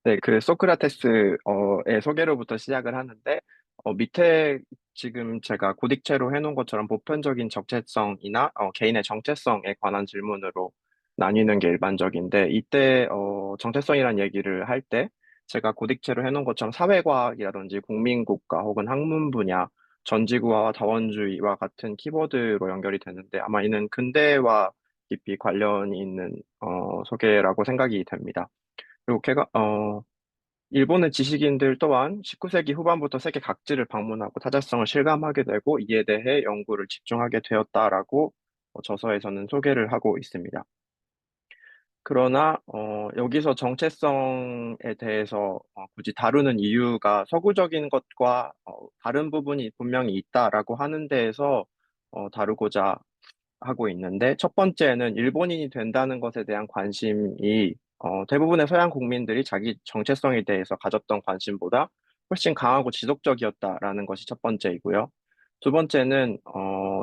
네, 그 소크라테스의 소개로부터 시작을 하는데, 밑에 지금 제가 고딕체로 해놓은 것처럼 보편적인 적재성이나 개인의 정체성에 관한 질문으로 나뉘는 게 일반적인데, 이때 정체성이란 얘기를 할 때, 제가 고딕체로 해놓은 것처럼 사회과학이라든지 국민국가 혹은 학문 분야, 전지구화와 자원주의와 같은 키워드로 연결이 되는데, 아마 이는 근대와 깊이 관련이 있는 소개라고 생각이 됩니다. 그리고 일본의 지식인들 또한 19세기 후반부터 세계 각지를 방문하고 타자성을 실감하게 되고 이에 대해 연구를 집중하게 되었다라고 저서에서는 소개를 하고 있습니다. 그러나 여기서 정체성에 대해서 굳이 다루는 이유가 서구적인 것과 다른 부분이 분명히 있다라고 하는 데에서 다루고자 하고 있는데, 첫 번째는 일본인이 된다는 것에 대한 관심이 대부분의 서양 국민들이 자기 정체성에 대해서 가졌던 관심보다 훨씬 강하고 지속적이었다라는 것이 첫 번째이고요. 두 번째는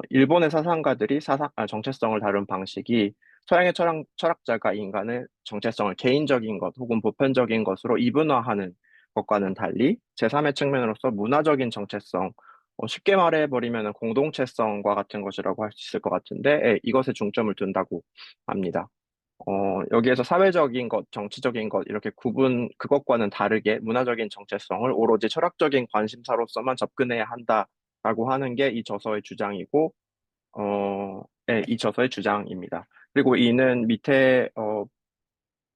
일본의 사상가들이 정체성을 다룬 방식이 서양의 철학자가 인간의 정체성을 개인적인 것 혹은 보편적인 것으로 이분화하는 것과는 달리 제3의 측면으로서 문화적인 정체성, 쉽게 말해버리면 공동체성과 같은 것이라고 할 수 있을 것 같은데, 예, 이것에 중점을 둔다고 합니다. 여기에서 사회적인 것, 정치적인 것, 이렇게 그것과는 다르게 문화적인 정체성을 오로지 철학적인 관심사로서만 접근해야 한다라고 하는 게 이 저서의 주장이고, 예, 이 저서의 주장입니다. 그리고 이는 밑에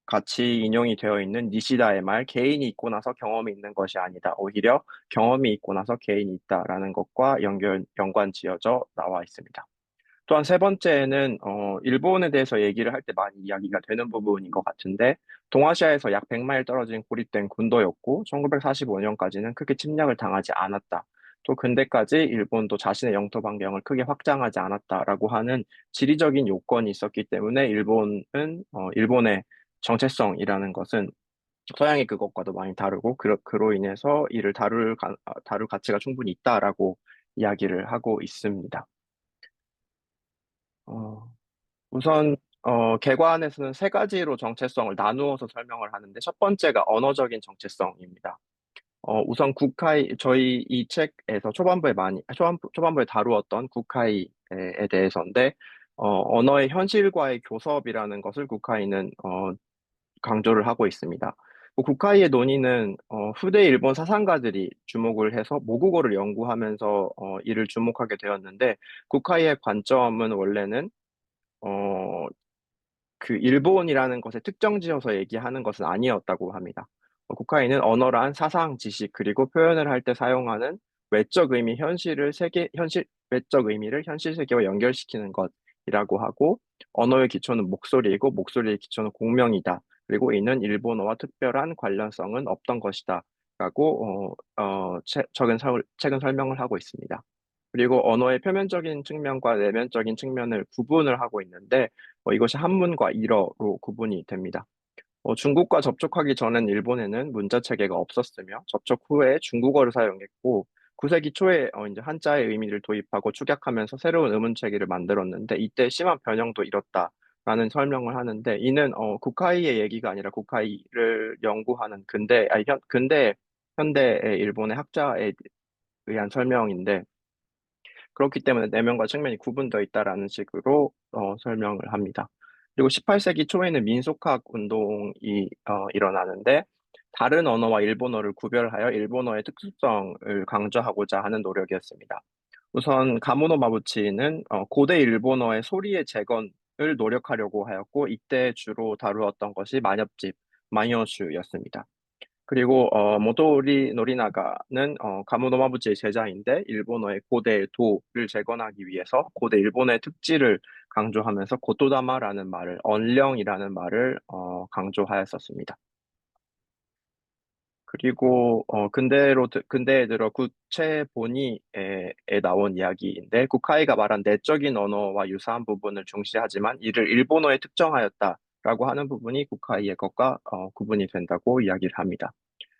같이 인용이 되어 있는 니시다의 말, 개인이 있고 나서 경험이 있는 것이 아니다. 오히려 경험이 있고 나서 개인이 있다라는 것과 연관 지어져 나와 있습니다. 또한 세 번째는, 일본에 대해서 얘기를 할 때 많이 이야기가 되는 부분인 것 같은데, 동아시아에서 약 100마일 떨어진 고립된 군도였고, 1945년까지는 크게 침략을 당하지 않았다. 또 근대까지 일본도 자신의 영토 반경을 크게 확장하지 않았다라고 하는 지리적인 요건이 있었기 때문에 일본의 정체성이라는 것은 서양의 그것과도 많이 다르고, 그로 인해서 이를 다룰 가치가 충분히 있다라고 이야기를 하고 있습니다. 어, 우선 개관에서는 세 가지로 정체성을 나누어서 설명을 하는데 첫 번째가 언어적인 정체성입니다. 우선 저희 이 책에서 초반부에 다루었던 국카이에 대해서인데, 언어의 현실과의 교섭이라는 것을 국카이는 강조를 하고 있습니다. 국카이의 논의는 후대 일본 사상가들이 주목을 해서 모국어를 연구하면서 이를 주목하게 되었는데, 국카이의 관점은 원래는 어, 그 일본이라는 것에 특정 지어서 얘기하는 것은 아니었다고 합니다. 국카이는 언어란 사상, 지식, 그리고 표현을 할 때 사용하는 외적 의미를 현실 세계와 연결시키는 것이라고 하고, 언어의 기초는 목소리이고, 목소리의 기초는 공명이다. 그리고 이는 일본어와 특별한 관련성은 없던 것이다. 라고, 최근 설명을 하고 있습니다. 그리고 언어의 표면적인 측면과 내면적인 측면을 구분을 하고 있는데, 이것이 한문과 일어로 구분이 됩니다. 중국과 접촉하기 전엔 일본에는 문자 체계가 없었으며 접촉 후에 중국어를 사용했고 9세기 초에 이제 한자의 의미를 도입하고 축약하면서 새로운 의문 체계를 만들었는데 이때 심한 변형도 일었다라는 설명을 하는데 이는 국카이의 얘기가 아니라 국카이를 연구하는 현대의 일본의 학자에 의한 설명인데 그렇기 때문에 내면과 측면이 구분되어 있다라는 식으로 설명을 합니다. 그리고 18세기 초에는 민속학 운동이 일어나는데 다른 언어와 일본어를 구별하여 일본어의 특수성을 강조하고자 하는 노력이었습니다. 우선 가무노 마부치는 고대 일본어의 소리의 재건을 노력하려고 하였고 이때 주로 다루었던 것이 만엽집, 마이어슈였습니다. 그리고 모토리 노리나가는 가무노마부치의 제자인데 일본어의 고대 도를 재건하기 위해서 고대 일본어의 특질을 강조하면서 고토다마라는 말을 언령이라는 말을 강조하였었습니다. 그리고 근대에 들어 구체 본위에 나온 이야기인데 국카이가 말한 내적인 언어와 유사한 부분을 중시하지만 이를 일본어에 특정하였다라고 하는 부분이 국카이의 것과 구분이 된다고 이야기를 합니다.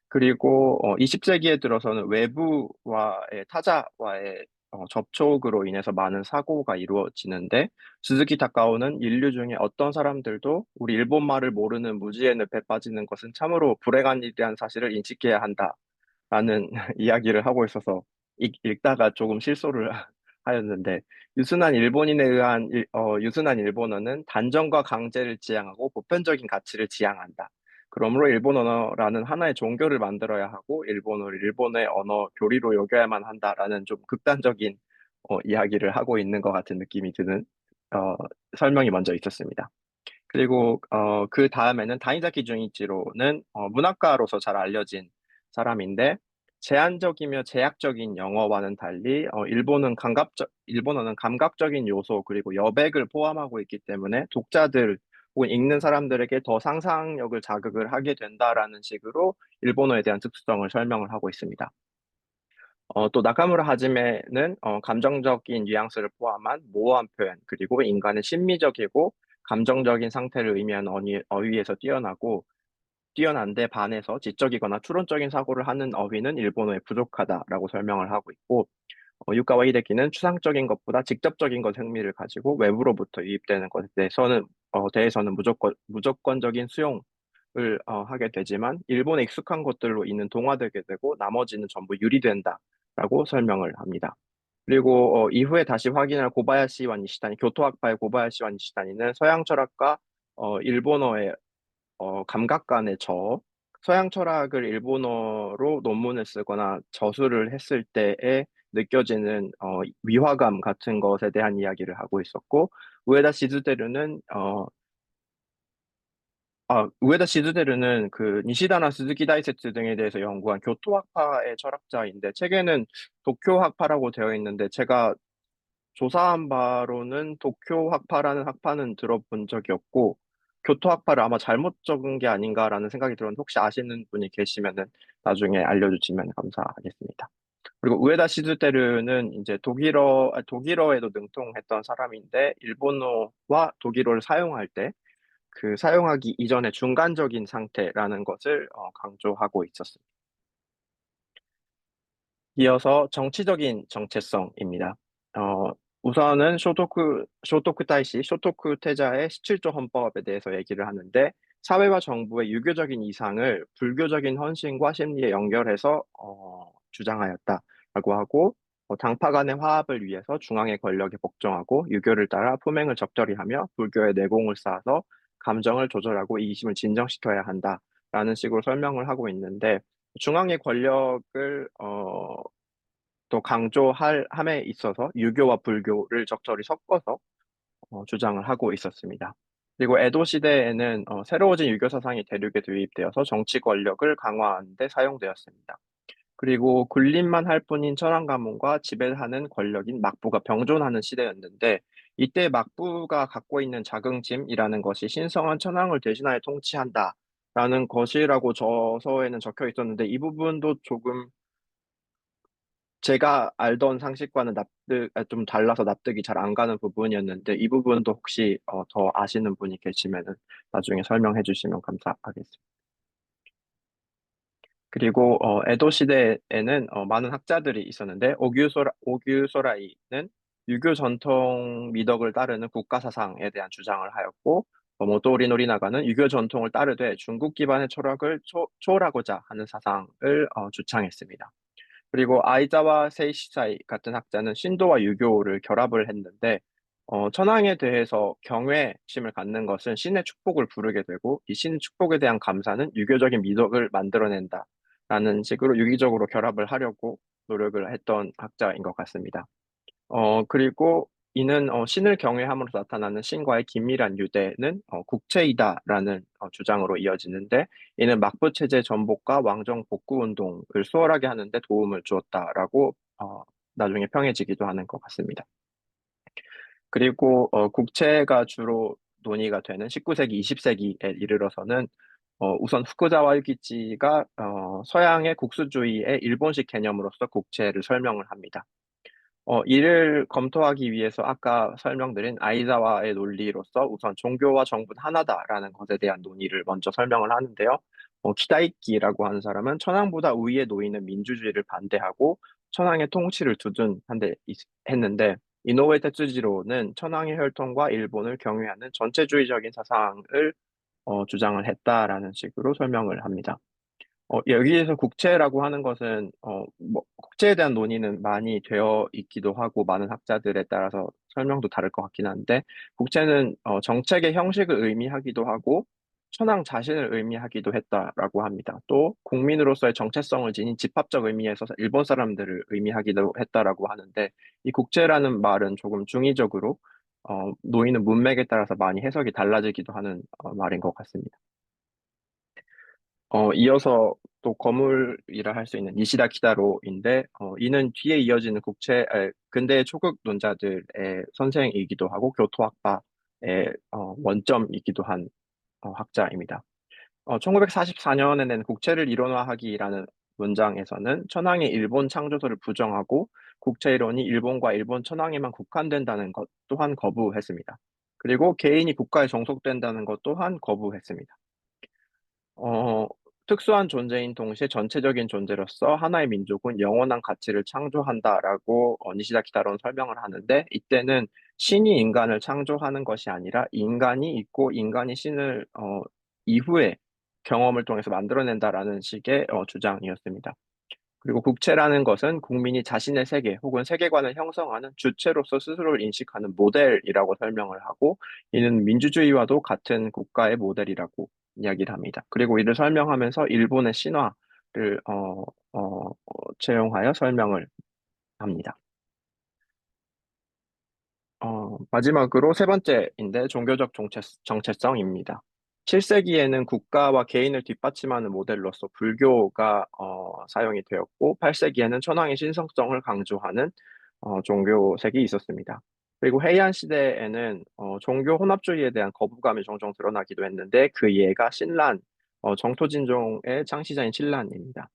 그리고 20세기에 들어서는 외부와의 타자와의 접촉으로 인해서 많은 사고가 이루어지는데, 스즈키 타카오는 인류 중에 어떤 사람들도 우리 일본 말을 모르는 무지의 늪에 빠지는 것은 참으로 불행한 일이라는 사실을 인식해야 한다라는 이야기를 하고 있어서 읽다가 조금 실소를 하였는데, 유순한 일본어는 단정과 강제를 지향하고 보편적인 가치를 지향한다. 그러므로 일본 언어라는 하나의 종교를 만들어야 하고 일본어를 일본의 언어 교리로 여겨야만 한다라는 좀 극단적인 이야기를 하고 있는 것 같은 느낌이 드는 어, 설명이 먼저 있었습니다. 그리고 그 다음에는 다이자키 준이치로는 문학가로서 잘 알려진 사람인데, 제한적이며 제약적인 영어와는 달리 일본어는 감각적인 요소 그리고 여백을 포함하고 있기 때문에 독자들 혹은 읽는 사람들에게 더 상상력을 자극을 하게 된다라는 식으로 일본어에 대한 특수성을 설명을 하고 있습니다. 또 나카무라 하지메는 감정적인 뉘앙스를 포함한 모호한 표현, 그리고 인간의 심미적이고 감정적인 상태를 의미하는 어휘에서 뛰어난데 반해서 지적이거나 추론적인 사고를 하는 어휘는 일본어에 부족하다라고 설명을 하고 있고, 유카와 히데키는 추상적인 것보다 직접적인 것에 흥미를 가지고 외부로부터 유입되는 것에 대해서는 무조건적인 수용을 하게 되지만 일본에 익숙한 것들로 이는 동화되게 되고 나머지는 전부 유리된다라고 설명을 합니다. 그리고 이후에 다시 확인할 교토학파의 고바야시와 니시다니는 서양 철학과 일본어의 감각 간의 서양 철학을 일본어로 논문을 쓰거나 저술을 했을 때에 느껴지는 위화감 같은 것에 대한 이야기를 하고 있었고, 우에다 시즈데르는 우에다 시즈데르는 그 니시다나 스즈키 다이세츠 등에 대해서 연구한 교토학파의 철학자인데, 책에는 도쿄학파라고 되어 있는데 제가 조사한 바로는 도쿄 학파라는 학파는 들어본 적이 없고, 교토 학파를 아마 잘못 적은 게 아닌가라는 생각이 들었는데, 혹시 아시는 분이 계시면은 나중에 알려주시면 감사하겠습니다. 그리고 우에다 시즈테르는 이제 독일어에도 능통했던 사람인데, 일본어와 독일어를 사용할 때 그 사용하기 이전의 중간적인 상태라는 것을 강조하고 있었습니다. 이어서 정치적인 정체성입니다. 어, 우선은 쇼토쿠 태자의 17조 헌법에 대해서 얘기를 하는데, 사회와 정부의 유교적인 이상을 불교적인 헌신과 심리에 연결해서 주장하였다라고 하고, 당파 간의 화합을 위해서 중앙의 권력에 복종하고 유교를 따라 품행을 적절히 하며 불교의 내공을 쌓아서 감정을 조절하고 이기심을 진정시켜야 한다라는 식으로 설명을 하고 있는데, 중앙의 권력을 또 함에 있어서 유교와 불교를 적절히 섞어서 주장을 하고 있었습니다. 그리고 에도 시대에는 새로워진 유교 사상이 대륙에 도입되어서 정치 권력을 강화하는 데 사용되었습니다. 그리고 군림만 할 뿐인 천황 가문과 지배하는 권력인 막부가 병존하는 시대였는데, 이때 막부가 갖고 있는 자긍심이라는 것이 신성한 천황을 대신하여 통치한다라는 것이라고 저서에는 적혀 있었는데, 이 부분도 조금 제가 알던 상식과는 좀 달라서 납득이 잘 안 가는 부분이었는데, 이 부분도 혹시 더 아시는 분이 계시면은 나중에 설명해 주시면 감사하겠습니다. 그리고 에도 시대에는 많은 학자들이 있었는데, 오규소라이는 유교 전통 미덕을 따르는 국가 사상에 대한 주장을 하였고, 모토리 노리나가는 유교 전통을 따르되 중국 기반의 철학을 초월하고자 하는 사상을 주창했습니다. 그리고 아이자와 세이시사이 같은 학자는 신도와 유교를 결합을 했는데, 천황에 대해서 경외심을 갖는 것은 신의 축복을 부르게 되고, 이 신의 축복에 대한 감사는 유교적인 미덕을 만들어낸다라는 식으로 유기적으로 결합을 하려고 노력을 했던 학자인 것 같습니다. 그리고 이는 신을 경외함으로 나타나는 신과의 긴밀한 유대는 국체이다라는 주장으로 이어지는데, 이는 막부 체제 전복과 왕정 복구 운동을 수월하게 하는데 도움을 주었다라고 나중에 평해지기도 하는 것 같습니다. 그리고 국체가 주로 논의가 되는 19세기, 20세기에 이르러서는 우선 후쿠자와 유기치가 서양의 국수주의의 일본식 개념으로서 국체를 설명을 합니다. 이를 검토하기 위해서 아까 설명드린 아이자와의 논리로서 우선 종교와 정부는 하나다라는 것에 대한 논의를 먼저 설명을 하는데요. 키다이키라고 하는 사람은 천황보다 우위에 놓이는 민주주의를 반대하고 천황의 통치를 했는데 이노우에 테츠지로는 천황의 혈통과 일본을 경유하는 전체주의적인 사상을 주장을 했다라는 식으로 설명을 합니다. 여기에서 국채라고 하는 것은, 뭐, 국채에 대한 논의는 많이 되어 있기도 하고, 많은 학자들에 따라서 설명도 다를 것 같긴 한데, 국채는, 정책의 형식을 의미하기도 하고, 천황 자신을 의미하기도 했다라고 합니다. 또, 국민으로서의 정체성을 지닌 집합적 의미에서 일본 사람들을 의미하기도 했다라고 하는데, 이 국채라는 말은 조금 중의적으로, 놓이는 문맥에 따라서 많이 해석이 달라지기도 하는, 말인 것 같습니다. 이어서 또 거물이라 할 수 있는 니시다 키다로인데, 이는 뒤에 이어지는 근대 초급 논자들의 선생이기도 하고, 교토학파의 원점이기도 한 학자입니다. 1944년에 낸 국채를 이론화하기라는 문장에서는 천황의 일본 창조설을 부정하고, 국채 이론이 일본과 일본 천황에만 국한된다는 것 또한 거부했습니다. 그리고 개인이 국가에 종속된다는 것 또한 거부했습니다. 어, 특수한 존재인 동시에 전체적인 존재로서 하나의 민족은 영원한 가치를 창조한다라고 니시다 키타로는 설명을 하는데, 이때는 신이 인간을 창조하는 것이 아니라 인간이 있고 인간이 신을 이후에 경험을 통해서 만들어낸다라는 식의 주장이었습니다. 그리고 국체라는 것은 국민이 자신의 세계 혹은 세계관을 형성하는 주체로서 스스로를 인식하는 모델이라고 설명을 하고, 이는 민주주의와도 같은 국가의 모델이라고 이야기를 합니다. 그리고 이를 설명하면서 일본의 신화를 채용하여 설명을 합니다. 마지막으로 세 번째인데 종교적 정체성입니다. 7세기에는 국가와 개인을 뒷받침하는 모델로서 불교가 사용이 되었고, 8세기에는 천황의 신성성을 강조하는 종교색이 있었습니다. 그리고 해이안 시대에는 종교 혼합주의에 대한 거부감이 종종 드러나기도 했는데, 그 예가 신란, 정토진종의 창시자인 신란입니다.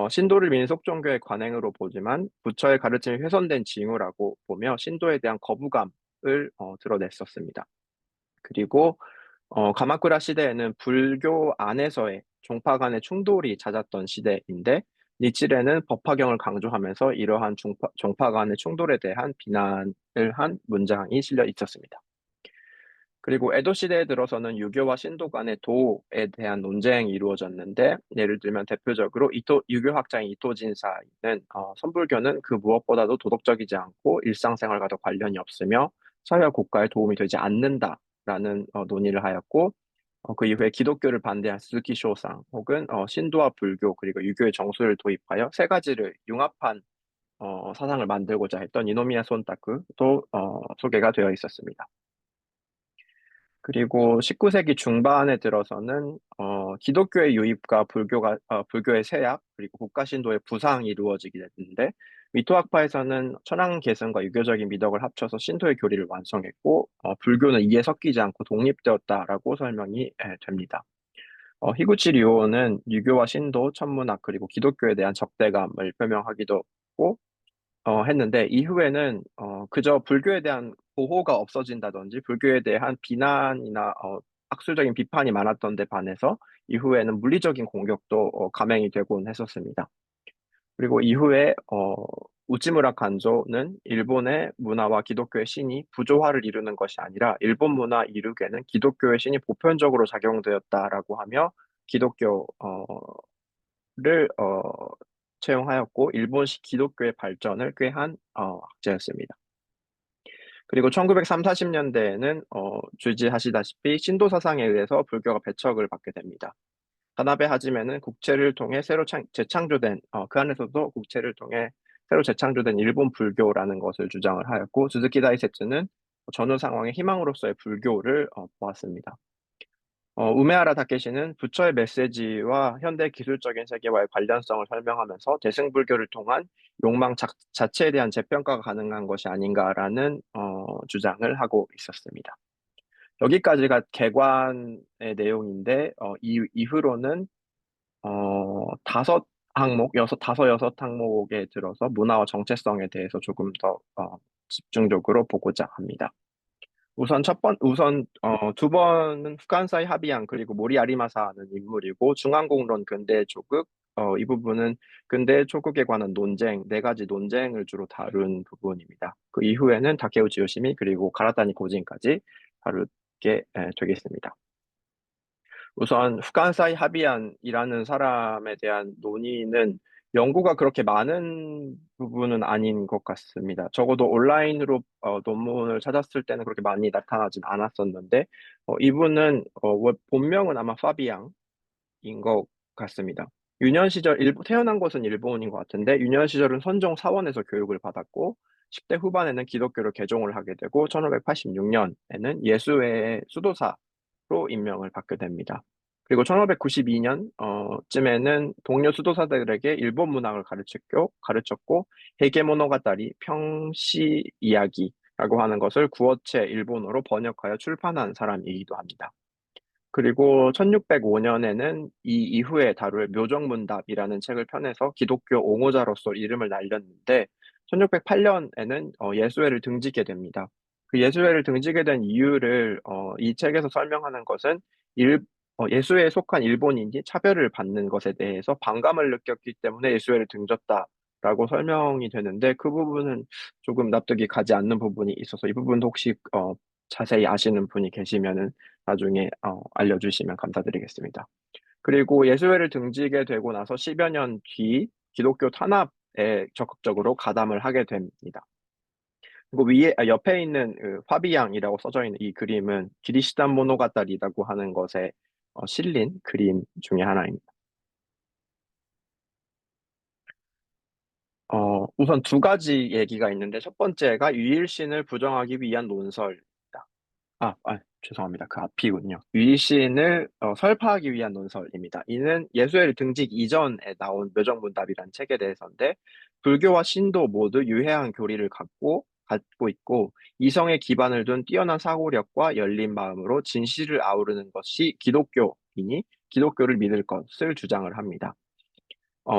신도를 민속 종교의 관행으로 보지만 부처의 가르침이 훼손된 징후라고 보며 신도에 대한 거부감을 드러냈었습니다. 그리고 가마쿠라 시대에는 불교 안에서의 종파 간의 충돌이 잦았던 시대인데, 니칠에는 법화경을 강조하면서 이러한 종파 간의 충돌에 대한 비난을 한 문장이 실려 있었습니다. 그리고 에도 시대에 들어서는 유교와 신도 간의 도에 대한 논쟁이 이루어졌는데, 예를 들면 대표적으로 유교학자인 이토진사는 선불교는 그 무엇보다도 도덕적이지 않고 일상생활과도 관련이 없으며 사회와 국가에 도움이 되지 않는다라는 논의를 하였고, 그 이후에 기독교를 반대한 스즈키 쇼상 혹은 신도와 불교 그리고 유교의 정수를 도입하여 세 가지를 융합한 사상을 만들고자 했던 이노미야 손타크도 소개가 되어 있었습니다. 그리고 19세기 중반에 들어서는 기독교의 유입과 불교의 세약 그리고 국가 신도의 부상이 이루어지게 됐는데, 위토학파에서는 천황 계승과 유교적인 미덕을 합쳐서 신도의 교리를 완성했고, 불교는 이에 섞이지 않고 독립되었다라고 설명이 됩니다. 히구치 류오는 유교와 신도, 천문학 그리고 기독교에 대한 적대감을 표명하기도 했고, 했는데, 이후에는 그저 불교에 대한 보호가 없어진다든지 불교에 대한 비난이나 학술적인 비판이 많았던 데 반해서 이후에는 물리적인 공격도 감행이 되곤 했었습니다. 그리고 이후에 우찌무라 간조는 일본의 문화와 기독교의 신이 부조화를 이루는 것이 아니라 일본 문화 이루기에는 기독교의 신이 보편적으로 작용되었다라고 하며 기독교를 채용하였고, 일본식 기독교의 발전을 꾀한 학자였습니다. 그리고 1930, 40년대에는 주지하시다시피 신도 사상에 의해서 불교가 배척을 받게 됩니다. 다나베 하지메는 국채를 통해 재창조된 그 안에서도 국채를 통해 새로 재창조된 일본 불교라는 것을 주장을 하였고, 스즈키 다이세츠는 전후 상황의 희망으로서의 불교를 보았습니다. 우메하라 다케시는 부처의 메시지와 현대 기술적인 세계와의 관련성을 설명하면서 대승불교를 통한 욕망 자체에 대한 재평가가 가능한 것이 아닌가라는 주장을 하고 있었습니다. 여기까지가 개관의 내용인데, 이후로는 여섯 항목에 들어서 문화와 정체성에 대해서 조금 더 집중적으로 보고자 합니다. 두 번은 후칸사이 하비양 그리고 모리 아리마사는 인물이고, 중앙공론 근대 조국 이 부분은 근대 초국에 관한 논쟁, 네 가지 논쟁을 주로 다룬 부분입니다. 그 이후에는 다케우치 요시미 그리고 가라타니 고진까지 다루게 되겠습니다. 우선 후칸사이 하비안이라는 사람에 대한 논의는 연구가 그렇게 많은 부분은 아닌 것 같습니다. 적어도 온라인으로 논문을 찾았을 때는 그렇게 많이 나타나진 않았었는데, 이분은 본명은 아마 파비앙, 인 것 같습니다. 유년 시절 태어난 것은 일본인 것 같은데 유년 시절은 선종 사원에서 교육을 받았고 10대 후반에는 기독교를 개종을 하게 되고 1586년에는 예수회의 수도사로 임명을 받게 됩니다. 그리고 1592년 쯤에는 동료 수도사들에게 일본 문학을 가르쳤고 헤게모노가타리 평시 이야기라고 하는 것을 구어체 일본어로 번역하여 출판한 사람이기도 합니다. 그리고 1605년에는 이 이후에 다룰 묘정문답이라는 책을 펴내서 기독교 옹호자로서 이름을 날렸는데 1608년에는 예수회를 등지게 됩니다. 그 예수회를 등지게 된 이유를 이 책에서 설명하는 것은 예수회에 속한 일본인이 차별을 받는 것에 대해서 반감을 느꼈기 때문에 예수회를 등졌다라고 설명이 되는데 그 부분은 조금 납득이 가지 않는 부분이 있어서 이 부분도 혹시 자세히 아시는 분이 계시면은 나중에 알려주시면 감사드리겠습니다. 그리고 예수회를 등지게 되고 나서 10여 년 뒤 기독교 탄압에 적극적으로 가담을 하게 됩니다. 그리고 옆에 있는 그 파비앙이라고 써져 있는 이 그림은 기리시탄 모노가타리라고 하는 것에 실린 그림 중에 하나입니다. 우선 두 가지 얘기가 있는데 첫 번째가 유일신을 부정하기 위한 논설입니다. 죄송합니다. 그 앞이군요. 유일신을 설파하기 위한 논설입니다. 이는 예수엘 등직 이전에 나온 묘정문답이라는 책에 대해서인데, 불교와 신도 모두 유해한 교리를 갖고 있고, 이성에 기반을 둔 뛰어난 사고력과 열린 마음으로 진실을 아우르는 것이 기독교이니, 기독교를 믿을 것을 주장을 합니다.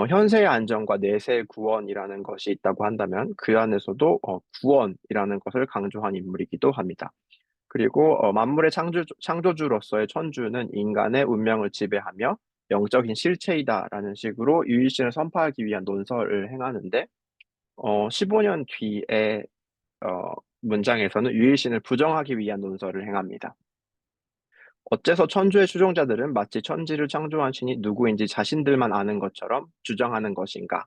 현세의 안정과 내세의 구원이라는 것이 있다고 한다면, 그 안에서도 구원이라는 것을 강조한 인물이기도 합니다. 그리고 만물의 창조주로서의 천주는 인간의 운명을 지배하며 영적인 실체이다라는 식으로 유일신을 선포하기 위한 논설을 행하는데 15년 뒤에 문장에서는 유일신을 부정하기 위한 논설을 행합니다. 어째서 천주의 추종자들은 마치 천지를 창조한 신이 누구인지 자신들만 아는 것처럼 주장하는 것인가?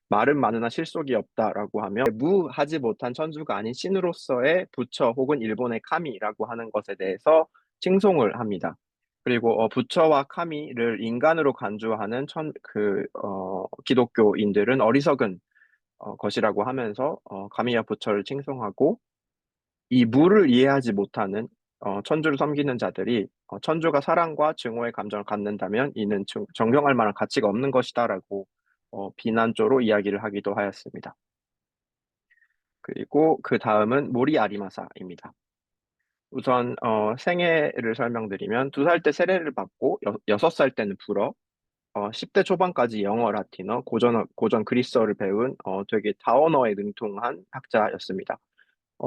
말은 많으나 실속이 없다라고 하며 무하지 못한 천주가 아닌 신으로서의 부처 혹은 일본의 카미라고 하는 것에 대해서 칭송을 합니다. 그리고 부처와 카미를 인간으로 간주하는 기독교인들은 어리석은 것이라고 하면서 카미와 부처를 칭송하고 이 무를 이해하지 못하는 천주를 섬기는 자들이 천주가 사랑과 증오의 감정을 갖는다면 이는 정경할 만한 가치가 없는 것이다라고 비난조로 이야기를 하기도 하였습니다. 그리고 그 다음은 모리 아리마사입니다. 우선 생애를 설명드리면 2살 때 세례를 받고 6살 때는 불어 10대 초반까지 영어, 라틴어, 고전 그리스어를 배운 되게 다언어에 능통한 학자였습니다.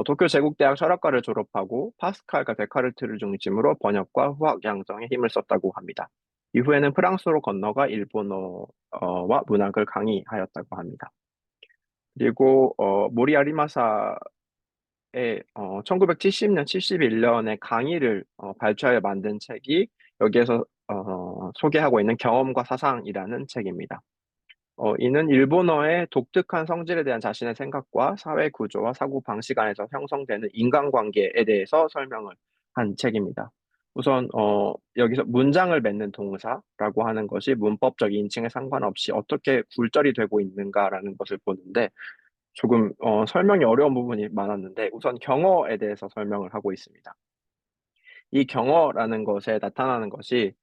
도쿄 제국대학 철학과를 졸업하고 파스칼과 데카르트를 중심으로 번역과 후학 양성에 힘을 썼다고 합니다. 이후에는 프랑스로 건너가 일본어와 문학을 강의하였다고 합니다. 그리고 모리 아리마사의 1970년, 71년에 강의를 발췌하여 만든 책이 여기에서 소개하고 있는 경험과 사상이라는 책입니다. 이는 일본어의 독특한 성질에 대한 자신의 생각과 사회 구조와 사고 방식 안에서 형성되는 인간관계에 대해서 설명을 한 책입니다. 우선 여기서 문장을 맺는 동사라고 하는 것이 문법적 인칭에 상관없이 어떻게 굴절이 되고 있는가라는 것을 보는데 조금 설명이 어려운 부분이 많았는데 우선 경어에 대해서 설명을 하고 있습니다. 이 경어라는 것에 나타나는 것이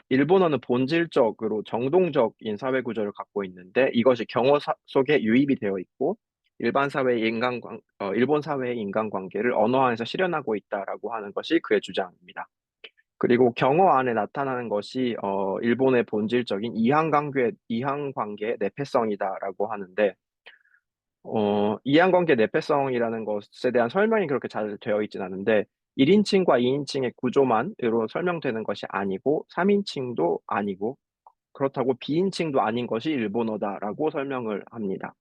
일본어는 본질적으로 정동적인 사회 구조를 갖고 있는데 이것이 경어 속에 유입이 되어 있고 일본 사회의 인간관계를 언어 안에서 실현하고 있다라고 하는 것이 그의 주장입니다. 그리고 경어 안에 나타나는 것이 일본의 본질적인 이항관계의 내폐성이다라고 하는데 이항관계 내폐성이라는 것에 대한 설명이 그렇게 잘 되어 있진 않은데 1인칭과 2인칭의 구조만으로 설명되는 것이 아니고 3인칭도 아니고 그렇다고 비인칭도 아닌 것이 일본어다라고 설명을 합니다.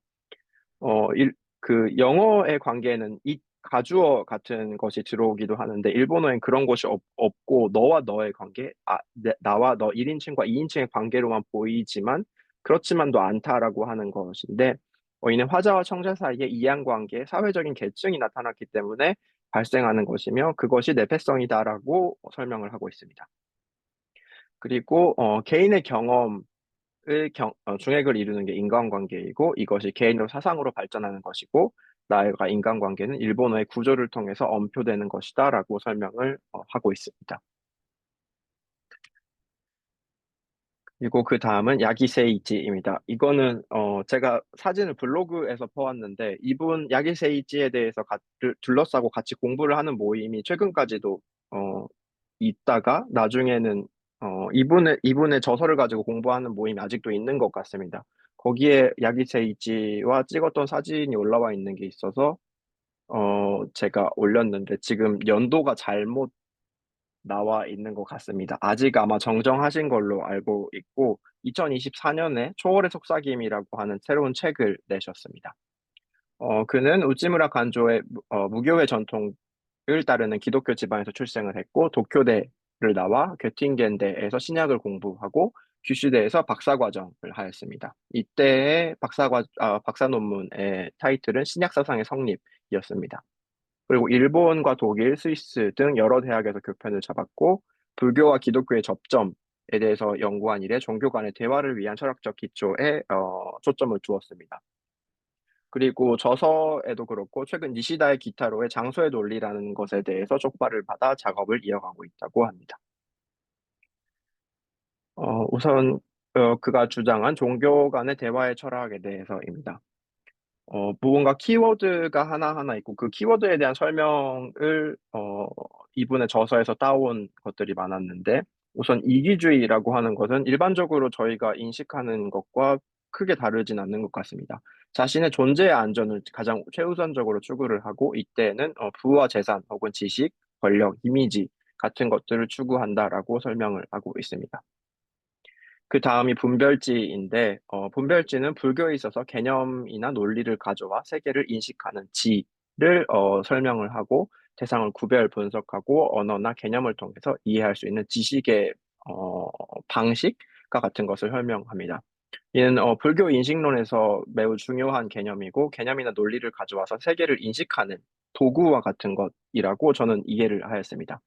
그 영어의 관계에는 이 가주어 같은 것이 들어오기도 하는데 일본어엔 그런 것이 없고 너와 너의 관계, 나와 너 1인칭과 2인칭의 관계로만 보이지만 그렇지만도 않다라고 하는 것인데 이는 화자와 청자 사이의 이양관계, 사회적인 계층이 나타났기 때문에 발생하는 것이며 그것이 내페성이다라고 설명을 하고 있습니다. 그리고 개인의 경험 중액을 이루는 게 인간관계이고 이것이 개인으로 사상으로 발전하는 것이고 나와 인간관계는 일본어의 구조를 통해서 엄표되는 것이다라고 설명을 하고 있습니다. 그리고 그 다음은 야기세이지입니다. 이거는 제가 사진을 블로그에서 퍼왔는데 이분 야기세이지에 대해서 둘러싸고 같이 공부를 하는 모임이 최근까지도 어, 있다가 나중에는 이분의 저서를 가지고 공부하는 모임이 아직도 있는 것 같습니다. 거기에 야기세이지와 찍었던 사진이 올라와 있는 게 있어서 제가 올렸는데 지금 연도가 잘못 나와 있는 것 같습니다. 아직 아마 정정하신 걸로 알고 있고 2024년에 초월의 속삭임이라고 하는 새로운 책을 내셨습니다. 그는 우찌무라 간조의 무교회 전통을 따르는 기독교 집안에서 출생을 했고 도쿄대를 나와 göttingen대에서 신약을 공부하고 규슈대에서 박사과정을 하였습니다. 이때의 박사 논문의 타이틀은 신약 사상의 성립이었습니다. 그리고 일본과 독일, 스위스 등 여러 대학에서 교편을 잡았고 불교와 기독교의 접점에 대해서 연구한 이래 종교 간의 대화를 위한 철학적 기초에 초점을 두었습니다. 그리고 저서에도 그렇고 최근 니시다의 기타로의 장소의 논리라는 것에 대해서 촉발을 받아 작업을 이어가고 있다고 합니다. 우선 그가 주장한 종교 간의 대화의 철학에 대해서입니다. 무언가 키워드가 하나하나 있고 그 키워드에 대한 설명을 이분의 저서에서 따온 것들이 많았는데 우선 이기주의라고 하는 것은 일반적으로 저희가 인식하는 것과 크게 다르진 않는 것 같습니다. 자신의 존재의 안전을 가장 최우선적으로 추구를 하고 이때는 부와 재산 혹은 지식, 권력, 이미지 같은 것들을 추구한다라고 설명을 하고 있습니다. 그 다음이 분별지인데, 분별지는 불교에 있어서 개념이나 논리를 가져와 세계를 인식하는 지를 설명을 하고 대상을 구별 분석하고 언어나 개념을 통해서 이해할 수 있는 지식의 어, 방식과 같은 것을 설명합니다. 이는 불교 인식론에서 매우 중요한 개념이고 개념이나 논리를 가져와서 세계를 인식하는 도구와 같은 것이라고 저는 이해를 하였습니다.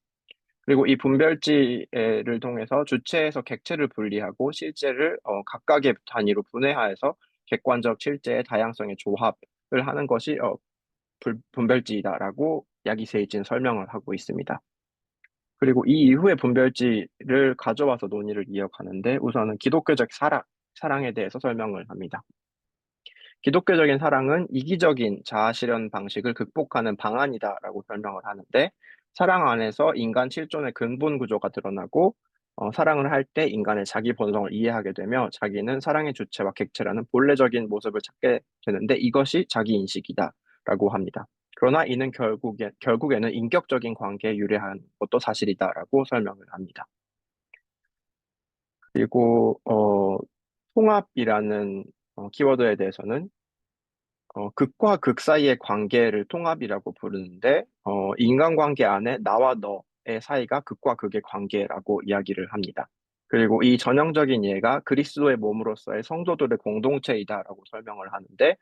그리고 이 분별지를 통해서 주체에서 객체를 분리하고 실제를 각각의 단위로 분해하여서 객관적 실제의 다양성의 조합을 하는 것이 분별지이다라고 야기세이지는 설명을 하고 있습니다. 그리고 이 이후에 분별지를 가져와서 논의를 이어가는데 우선은 기독교적 사랑에 대해서 설명을 합니다. 기독교적인 사랑은 이기적인 자아 실현 방식을 극복하는 방안이다라고 설명을 하는데 사랑 안에서 인간 실존의 근본 구조가 드러나고 사랑을 할 때 인간의 자기 본성을 이해하게 되며 자기는 사랑의 주체와 객체라는 본래적인 모습을 찾게 되는데 이것이 자기 인식이다라고 합니다. 그러나 이는 결국에는 인격적인 관계에 유리한 것도 사실이다라고 설명을 합니다. 그리고 통합이라는 키워드에 대해서는 극과 극 사이의 관계를 통합이라고 부르는데, 인간관계 안에 나와 너의 사이가 극과 극의 관계라고 이야기를 합니다. 그리고 이 전형적인 예가 그리스도의 몸으로서의 성도들의 공동체이다라고 설명을 하는데,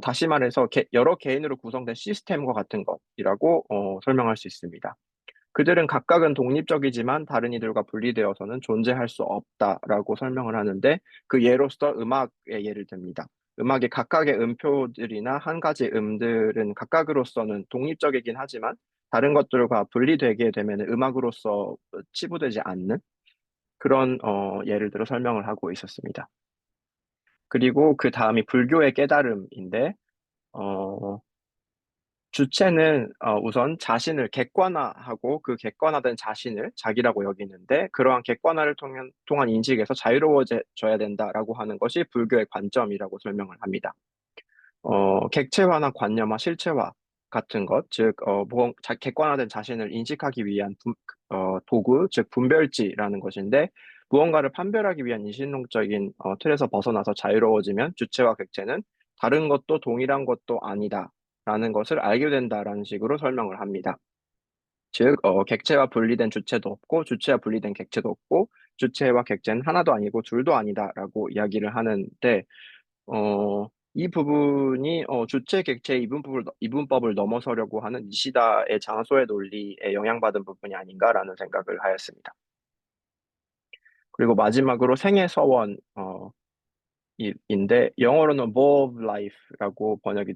다시 말해서 여러 개인으로 구성된 시스템과 같은 것이라고 설명할 수 있습니다. 그들은 각각은 독립적이지만 다른 이들과 분리되어서는 존재할 수 없다라고 설명을 하는데 그 예로서 음악의 예를 듭니다. 음악의 각각의 음표들이나 한 가지 음들은 각각으로서는 독립적이긴 하지만 다른 것들과 분리되게 되면 음악으로서 치부되지 않는 그런 예를 들어 설명을 하고 있었습니다. 그리고 그 다음이 불교의 깨달음인데 어, 주체는 우선 자신을 객관화하고 그 객관화된 자신을 자기라고 여기는데 그러한 객관화를 통한 인식에서 자유로워져야 된다라고 하는 것이 불교의 관점이라고 설명을 합니다. 객체화나 관념화, 실체화 같은 것, 즉 객관화된 자신을 인식하기 위한 도구, 즉 분별지라는 것인데 무언가를 판별하기 위한 이신론적인 틀에서 벗어나서 자유로워지면 주체와 객체는 다른 것도 동일한 것도 아니다라는 것을 알게 된다라는 식으로 설명을 합니다. 즉, 객체와 분리된 주체도 없고, 주체와 분리된 객체도 없고, 주체와 객체는 하나도 아니고 둘도 아니다라고 이야기를 하는데, 이 부분이 주체 객체 이분법을 넘어서려고 하는 니시다의 장소의 논리에 영향받은 부분이 아닌가라는 생각을 하였습니다. 그리고 마지막으로 생애 서원, 인데 영어로는 Law of Life라고 번역이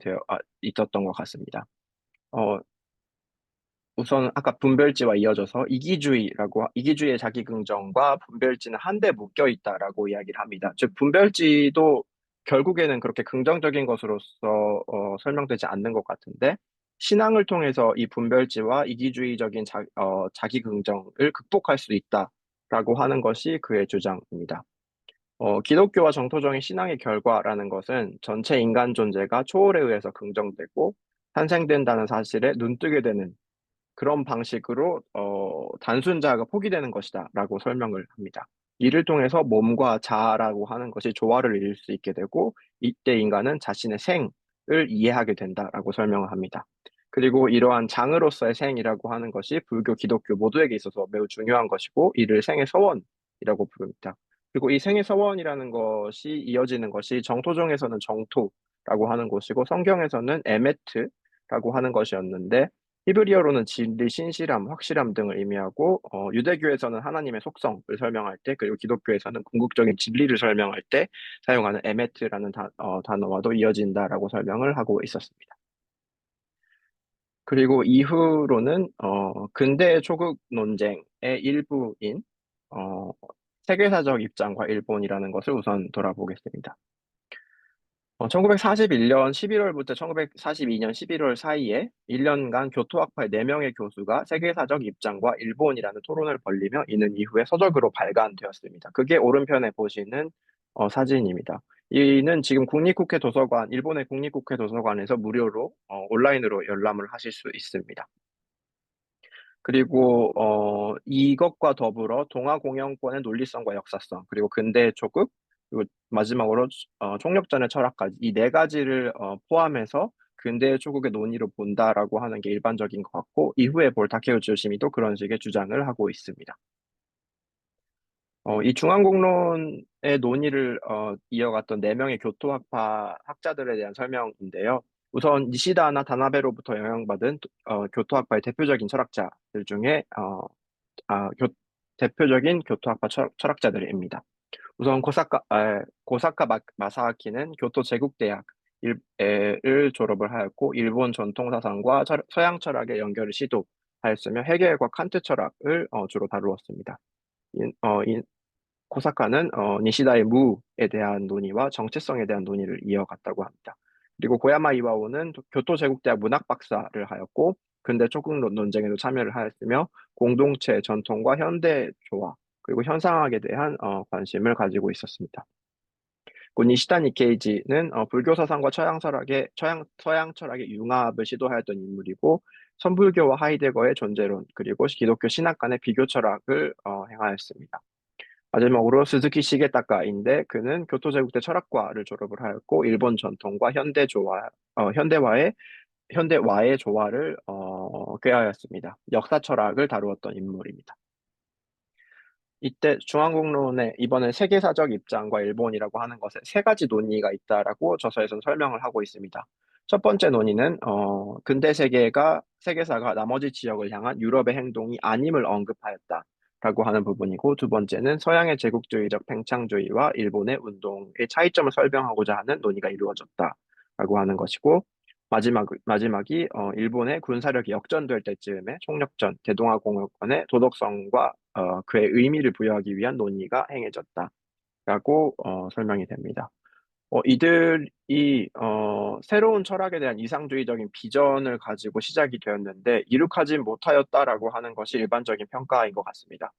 있었던 것 같습니다. 어, 우선 아까 분별지와 이어져서 이기주의의 자기긍정과 분별지는 한데 묶여 있다라고 이야기를 합니다. 즉 분별지도 결국에는 그렇게 긍정적인 것으로서 설명되지 않는 것 같은데 신앙을 통해서 이 분별지와 이기주의적인 자기긍정을 극복할 수 있다라고 하는 것이 그의 주장입니다. 기독교와 정토적인 신앙의 결과라는 것은 전체 인간 존재가 초월에 의해서 긍정되고 탄생된다는 사실에 눈뜨게 되는 그런 방식으로 단순 자아가 포기되는 것이다라고 설명을 합니다. 이를 통해서 몸과 자아라고 하는 것이 조화를 이룰 수 있게 되고 이때 인간은 자신의 생을 이해하게 된다라고 설명을 합니다. 그리고 이러한 장으로서의 생이라고 하는 것이 불교, 기독교 모두에게 있어서 매우 중요한 것이고 이를 생의 서원이라고 부릅니다. 그리고 이 생의 서원이라는 것이 이어지는 것이 정토종에서는 정토라고 하는 것이고 성경에서는 에메트라고 하는 것이었는데 히브리어로는 진리, 신실함, 확실함 등을 의미하고 유대교에서는 하나님의 속성을 설명할 때 그리고 기독교에서는 궁극적인 진리를 설명할 때 사용하는 에메트라는 단어와도 이어진다라고 설명을 하고 있었습니다. 그리고 이후로는 근대 초급 논쟁의 일부인 어, 세계사적 입장과 일본이라는 것을 우선 돌아보겠습니다. 1941년 11월부터 1942년 11월 사이에 1년간 교토학파의 4명의 교수가 세계사적 입장과 일본이라는 토론을 벌이며 이는 이후에 서적으로 발간되었습니다. 그게 오른편에 보시는 사진입니다. 이는 지금 국립국회 도서관, 일본의 국립국회 도서관에서 무료로 온라인으로 열람을 하실 수 있습니다. 그리고 이것과 더불어 동아공영권의 논리성과 역사성, 그리고 근대의 초급, 그리고 마지막으로 총력전의 철학까지 이 네 가지를 포함해서 근대의 초급의 논의로 본다라고 하는 게 일반적인 것 같고 이후에 볼 다케우치 요시미도 그런 식의 주장을 하고 있습니다. 이 중앙공론의 논의를 이어갔던 네 명의 교토학파 학자들에 대한 설명인데요. 우선 니시다나 다나베로부터 영향받은 교토학파의 대표적인 철학자들 중에 아, 교- 대표적인 교토학파 철학자들입니다. 우선 고사카 마사아키는 교토 제국대학을 졸업을 하였고 일본 전통사상과 서양 철학의 연결을 시도하였으며 헤겔과 칸트 철학을 주로 다루었습니다. 코사카는 니시다의 무에 대한 논의와 정체성에 대한 논의를 이어갔다고 합니다. 그리고 고야마 이와오는 교토 제국대학 문학 박사를 하였고 근대 초급 논쟁에도 참여를 하였으며 공동체 전통과 현대 조화 그리고 현상학에 대한 관심을 가지고 있었습니다. 그 니시다 니케이지는 불교 사상과 서양 철학의 융합을 시도하였던 인물이고 선불교와 하이데거의 존재론 그리고 기독교 신학 간의 비교 철학을 행하였습니다. 마지막으로 스즈키 시게타카인데 그는 교토제국대 철학과를 졸업을 하였고 일본 전통과 현대와의 조화를 꾀하였습니다. 역사 철학을 다루었던 인물입니다. 이때 중앙공론의 이번에 세계사적 입장과 일본이라고 하는 것에 세 가지 논의가 있다라고 저서에서는 설명을 하고 있습니다. 첫 번째 논의는 근대 세계사가 나머지 지역을 향한 유럽의 행동이 아님을 언급하였다라고 하는 부분이고 두 번째는 서양의 제국주의적 팽창주의와 일본의 운동의 차이점을 설명하고자 하는 논의가 이루어졌다라고 하는 것이고 마지막이 일본의 군사력이 역전될 때쯤에 총력전, 대동아공영권의 도덕성과 그의 의미를 부여하기 위한 논의가 행해졌다라고 설명이 됩니다. 이들이 새로운 철학에 대한 이상주의적인 비전을 가지고 시작이 되었는데 이룩하지 못하였다라고 하는 것이 일반적인 평가인 것 같습니다.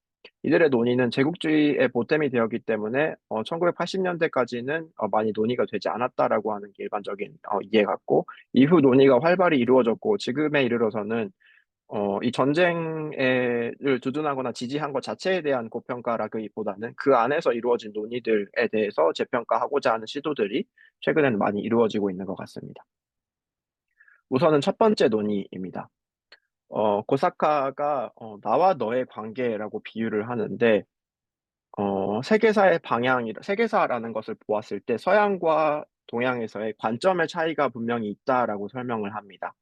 이들의 논의는 제국주의의 보탬이 되었기 때문에 1980년대까지는 많이 논의가 되지 않았다라고 하는 게 일반적인 이해 같고 이후 논의가 활발히 이루어졌고 지금에 이르러서는 이 전쟁을 주둔하거나 지지한 것 자체에 대한 고평가라기보다는 그 안에서 이루어진 논의들에 대해서 재평가하고자 하는 시도들이 최근에는 많이 이루어지고 있는 것 같습니다. 우선은 첫 번째 논의입니다. 고사카가 나와 너의 관계라고 비유를 하는데, 세계사의 세계사라는 것을 보았을 때 서양과 동양에서의 관점의 차이가 분명히 있다라고 설명을 합니다.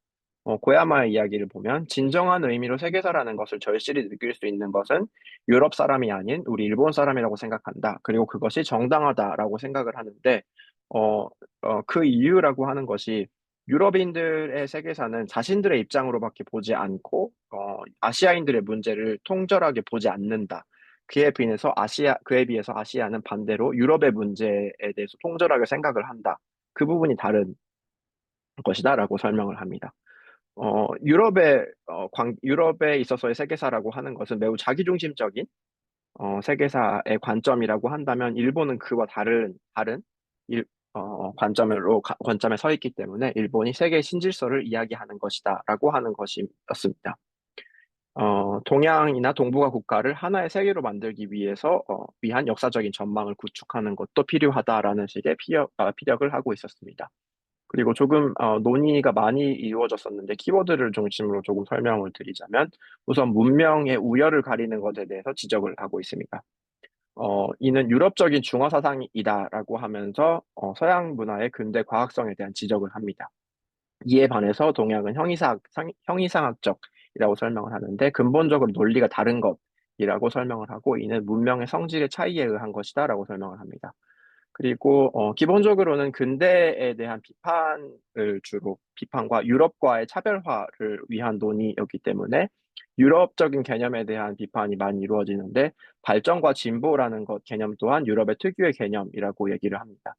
고야마의 이야기를 보면 진정한 의미로 세계사라는 것을 절실히 느낄 수 있는 것은 유럽 사람이 아닌 우리 일본 사람이라고 생각한다. 그리고 그것이 정당하다라고 생각을 하는데, 어, 그 이유라고 하는 것이 유럽인들의 세계사는 자신들의 입장으로밖에 보지 않고, 아시아인들의 문제를 통절하게 보지 않는다. 그에 비해서 아시아는 반대로 유럽의 문제에 대해서 통절하게 생각을 한다. 그 부분이 다른 것이다라고 설명을 합니다. 유럽에 있어서의 세계사라고 하는 것은 매우 자기중심적인 세계사의 관점이라고 한다면 일본은 그와 다른 일, 관점에 서 있기 때문에 일본이 세계의 신질서를 이야기하는 것이다라고 하는 것이었습니다. 동양이나 동북아 국가를 하나의 세계로 만들기 위한 역사적인 전망을 구축하는 것도 필요하다라는 식의 피력을 하고 있었습니다. 그리고 조금 논의가 많이 이루어졌었는데 키워드를 중심으로 조금 설명을 드리자면 우선 문명의 우열을 가리는 것에 대해서 지적을 하고 있습니다. 이는 유럽적인 중어 사상이다라고 하면서 서양 문화의 근대 과학성에 대한 지적을 합니다. 이에 반해서 동양은 형이상학적이라고 설명을 하는데 근본적으로 논리가 다른 것이라고 설명을 하고 이는 문명의 성질의 차이에 의한 것이다라고 설명을 합니다. 그리고 기본적으로는 근대에 대한 비판과 유럽과의 차별화를 위한 논의였기 때문에 유럽적인 개념에 대한 비판이 많이 이루어지는데 발전과 진보라는 것 개념 또한 유럽의 특유의 개념이라고 얘기를 합니다.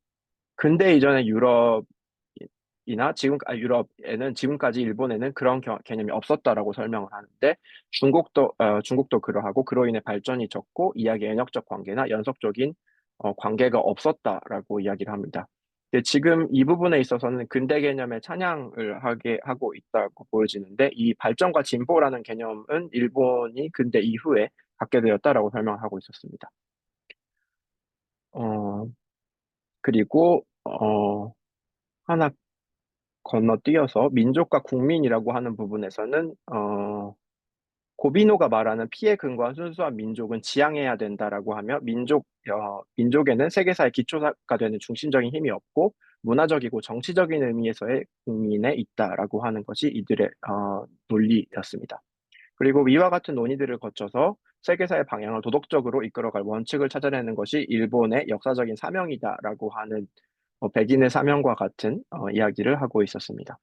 근대 이전의 유럽에는 지금까지 일본에는 그런 개념이 없었다라고 설명을 하는데 중국도 그러하고 그로 인해 발전이 적고 이야기 애역적 관계나 연속적인 관계가 없었다라고 이야기를 합니다. 근데 지금 이 부분에 있어서는 근대 개념의 찬양을 하게 하고 있다고 보여지는데 이 발전과 진보라는 개념은 일본이 근대 이후에 갖게 되었다라고 설명하고 있었습니다. 어, 그리고 하나 건너뛰어서 민족과 국민이라고 하는 부분에서는 고비노가 말하는 피에 근거한 순수한 민족은 지향해야 된다라고 하며 민족에는 세계사의 기초가 되는 중심적인 힘이 없고 문화적이고 정치적인 의미에서의 국민에 있다라고 하는 것이 이들의 논리였습니다. 그리고 위와 같은 논의들을 거쳐서 세계사의 방향을 도덕적으로 이끌어갈 원칙을 찾아내는 것이 일본의 역사적인 사명이다라고 하는 백인의 사명과 같은 이야기를 하고 있었습니다.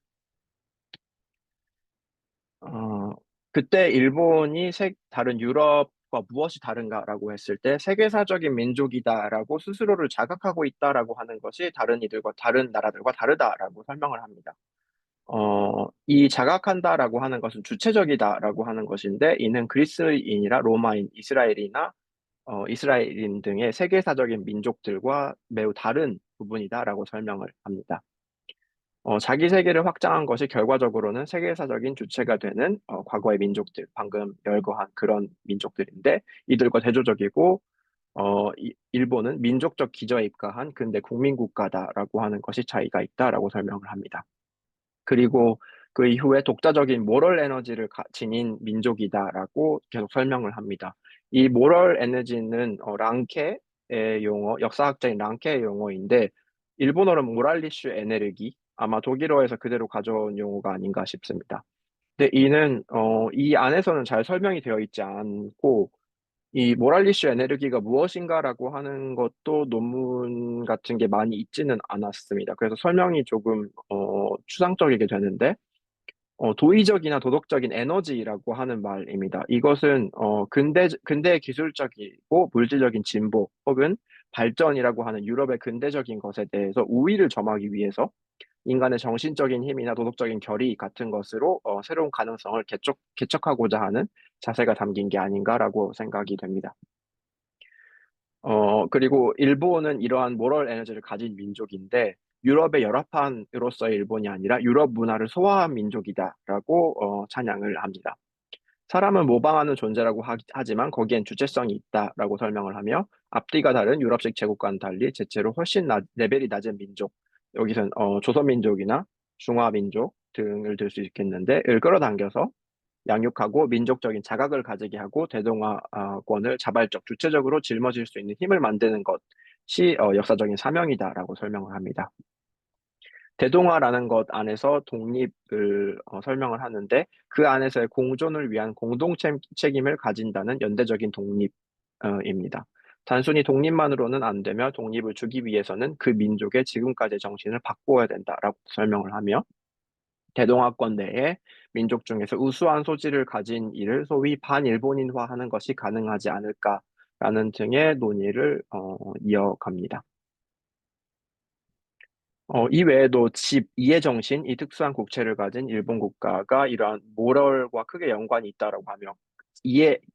어, 그때 일본이 다른 유럽과 무엇이 다른가라고 했을 때 세계사적인 민족이다라고 스스로를 자각하고 있다라고 하는 것이 다른 나라들과 다르다라고 설명을 합니다. 이 자각한다라고 하는 것은 주체적이다라고 하는 것인데 이는 그리스인이나 로마인, 이스라엘인 등의 세계사적인 민족들과 매우 다른 부분이다라고 설명을 합니다. 자기 세계를 확장한 것이 결과적으로는 세계사적인 주체가 되는 과거의 민족들, 방금 열거한 그런 민족들인데 이들과 대조적이고 일본은 민족적 기저에 입각한 근대 국민국가다라고 하는 것이 차이가 있다라고 설명을 합니다. 그리고 그 이후에 독자적인 모럴 에너지를 지닌 민족이다라고 계속 설명을 합니다. 이 모럴 에너지는 랑케의 용어, 역사학자인 랑케의 용어인데 일본어로는 모랄리슈 에네르기, 아마 독일어에서 그대로 가져온 용어가 아닌가 싶습니다. 근데 이 안에서는 잘 설명이 되어 있지 않고 이 모랄리슈 에네르기가 무엇인가라고 하는 것도 논문 같은 게 많이 있지는 않았습니다. 그래서 설명이 조금 추상적이게 되는데 도의적이나 도덕적인 에너지라고 하는 말입니다. 이것은 근대 기술적이고 물질적인 진보 혹은 발전이라고 하는 유럽의 근대적인 것에 대해서 우위를 점하기 위해서 인간의 정신적인 힘이나 도덕적인 결의 같은 것으로 새로운 가능성을 개척하고자 하는 자세가 담긴 게 아닌가라고 생각이 됩니다. 그리고 일본은 이러한 모럴 에너지를 가진 민족인데 유럽의 열합한으로서의 일본이 아니라 유럽 문화를 소화한 민족이다라고 찬양을 합니다. 사람은 모방하는 존재라고 하지만 거기엔 주체성이 있다라고 설명을 하며 앞뒤가 다른 유럽식 제국과는 달리 대체로 훨씬 레벨이 낮은 민족, 여기선 조선민족이나 중화민족 등을 들 수 있겠는데, 을 끌어당겨서 양육하고 민족적인 자각을 가지게 하고 대동아권을 자발적, 주체적으로 짊어질 수 있는 힘을 만드는 것이 역사적인 사명이다라고 설명을 합니다. 대동아라는 것 안에서 독립을 설명을 하는데 그 안에서의 공존을 위한 공동 책임을 가진다는 연대적인 독립입니다. 단순히 독립만으로는 안 되며 독립을 주기 위해서는 그 민족의 지금까지의 정신을 바꾸어야 된다라고 설명을 하며 대동아권 내에 민족 중에서 우수한 소질을 가진 이를 소위 반일본인화하는 것이 가능하지 않을까라는 등의 논의를 이어갑니다. 이 외에도 이해 정신, 이 특수한 국체를 가진 일본 국가가 이러한 모럴과 크게 연관이 있다라고 하며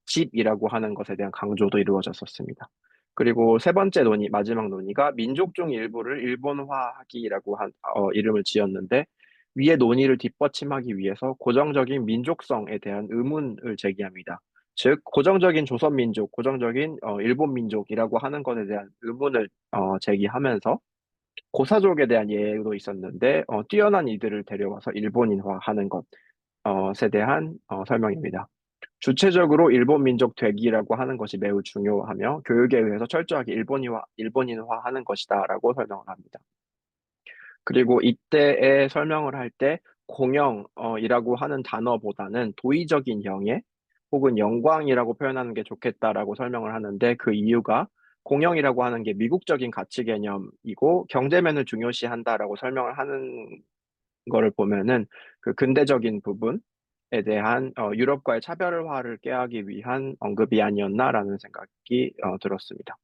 집이라고 하는 것에 대한 강조도 이루어졌었습니다. 그리고 세 번째 논의, 마지막 논의가 민족 중 일부를 일본화하기라고 이름을 지었는데 위의 논의를 뒷받침하기 위해서 고정적인 민족성에 대한 의문을 제기합니다. 즉, 고정적인 조선민족, 고정적인 일본민족이라고 하는 것에 대한 의문을 제기하면서 고사족에 대한 예도 있었는데 뛰어난 이들을 데려와서 일본인화하는 것에 대한 설명입니다. 주체적으로 일본 민족 되기라고 하는 것이 매우 중요하며 교육에 의해서 철저하게 일본인화하는 것이다라고 설명을 합니다. 그리고 이때에 설명을 할 때 공영이라고 하는 단어보다는 도의적인 영예 혹은 영광이라고 표현하는 게 좋겠다라고 설명을 하는데 그 이유가 공영이라고 하는 게 미국적인 가치 개념이고 경제면을 중요시한다라고 설명을 하는 거를 보면은 그 근대적인 부분에 대한 유럽과의 차별화를 꾀하기 위한 언급이 아니었나라는 생각이 들었습니다.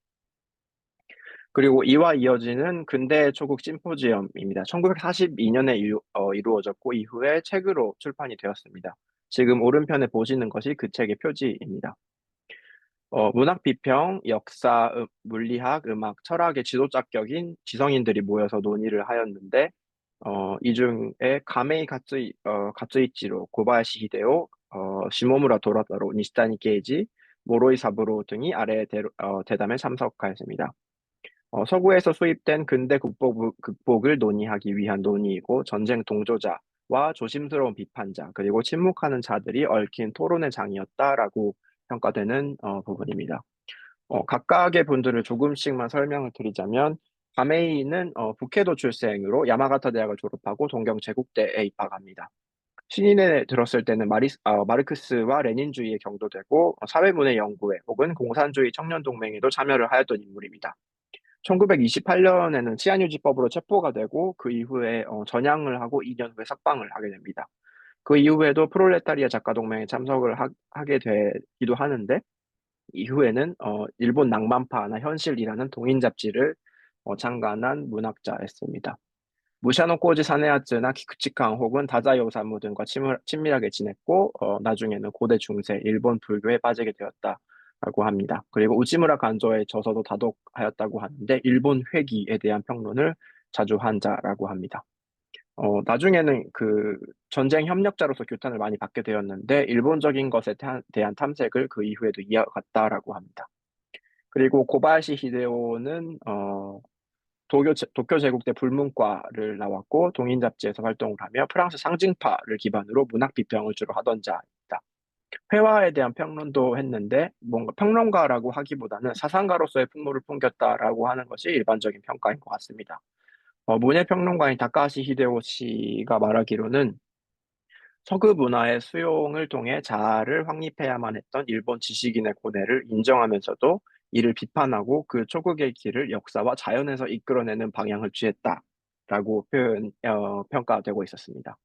그리고 이와 이어지는 근대 초국 심포지엄입니다. 1942년에 이루어졌고 이후에 책으로 출판이 되었습니다. 지금 오른편에 보시는 것이 그 책의 표지입니다. 문학 비평, 역사, 물리학, 음악, 철학의 지도자 격인 지성인들이 모여서 논의를 하였는데 이 중에 가메이 가츠이치로, 고바야시 히데오, 시모무라 도라타로, 니시타니 게이지, 모로이 사부로 등이 아래 대담에 참석하였습니다. 서구에서 수입된 근대 극복을 논의하기 위한 논의이고 전쟁 동조자와 조심스러운 비판자 그리고 침묵하는 자들이 얽힌 토론의 장이었다라고 평가되는 부분입니다. 각각의 분들을 조금씩만 설명을 드리자면 가메이는 북해도 출생으로 야마가타 대학을 졸업하고 동경 제국대에 입학합니다. 신인에 들었을 때는 마르크스와 레닌주의에 경도되고 사회문의 연구회 혹은 공산주의 청년동맹에도 참여를 하였던 인물입니다. 1928년에는 치안유지법으로 체포가 되고 그 이후에 전향을 하고 2년 후에 석방을 하게 됩니다. 그 이후에도 프롤레타리아 작가동맹에 참석을 하게 되기도 하는데 이후에는 일본 낭만파나 현실이라는 동인 잡지를 창간한 문학자였습니다. 무샤노 코지 사네아츠나 키쿠치칸 혹은 다자요 오사무 등과 친밀하게 지냈고 나중에는 고대 중세 일본 불교에 빠지게 되었다라고 합니다. 그리고 우치무라 간조의 저서도 다독하였다고 하는데 일본 회기에 대한 평론을 자주 한 자라고 합니다. 나중에는 그 전쟁 협력자로서 규탄을 많이 받게 되었는데 일본적인 것에 대한 탐색을 그 이후에도 이어갔다라고 합니다. 그리고 고바야시 히데오는 도쿄 제국대 불문과를 나왔고 동인 잡지에서 활동을 하며 프랑스 상징파를 기반으로 문학 비평을 주로 하던 자입니다. 회화에 대한 평론도 했는데 뭔가 평론가라고 하기보다는 사상가로서의 풍모를 풍겼다라고 하는 것이 일반적인 평가인 것 같습니다. 문예평론가인 다카시 히데오 씨가 말하기로는 서구 문화의 수용을 통해 자아를 확립해야만 했던 일본 지식인의 고뇌를 인정하면서도 이를 비판하고 그 초국의 길을 역사와 자연에서 이끌어내는 방향을 취했다라고 평가되고 있었습니다.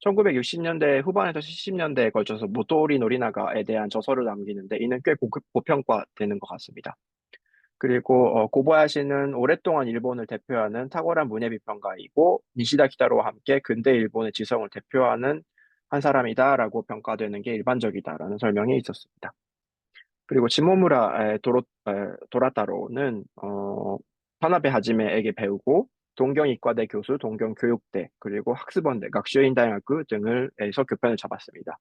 1960년대 후반에서 70년대에 걸쳐서 모토리 노리나가에 대한 저서를 남기는데 이는 꽤 고평가되는 것 같습니다. 그리고 고바야시는 오랫동안 일본을 대표하는 탁월한 문예비평가이고 니시다 키타로와 함께 근대 일본의 지성을 대표하는 한 사람이다라고 평가되는 게 일반적이다라는 설명이 있었습니다. 그리고 지모무라 도라타로는 파나베 하지메에게 배우고 동경이과대 교수, 동경교육대, 그리고 학습원대, 각슈인大学등을 에서 교편을 잡았습니다.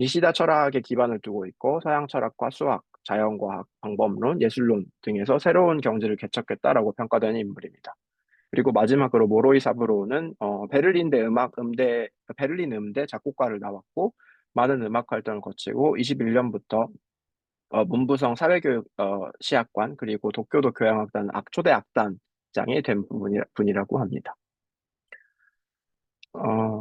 니시다 철학의 기반을 두고 있고 서양 철학과 수학, 자연과학, 방법론, 예술론 등에서 새로운 경지를 개척했다라고 평가되는 인물입니다. 그리고 마지막으로 모로이 사부로는 베를린 음대 작곡가를 나왔고 많은 음악 활동을 거치고 21년부터 문부성 사회교육 시학관 그리고 도쿄도 교향악단 초대 악단장이 된 분이라고 합니다.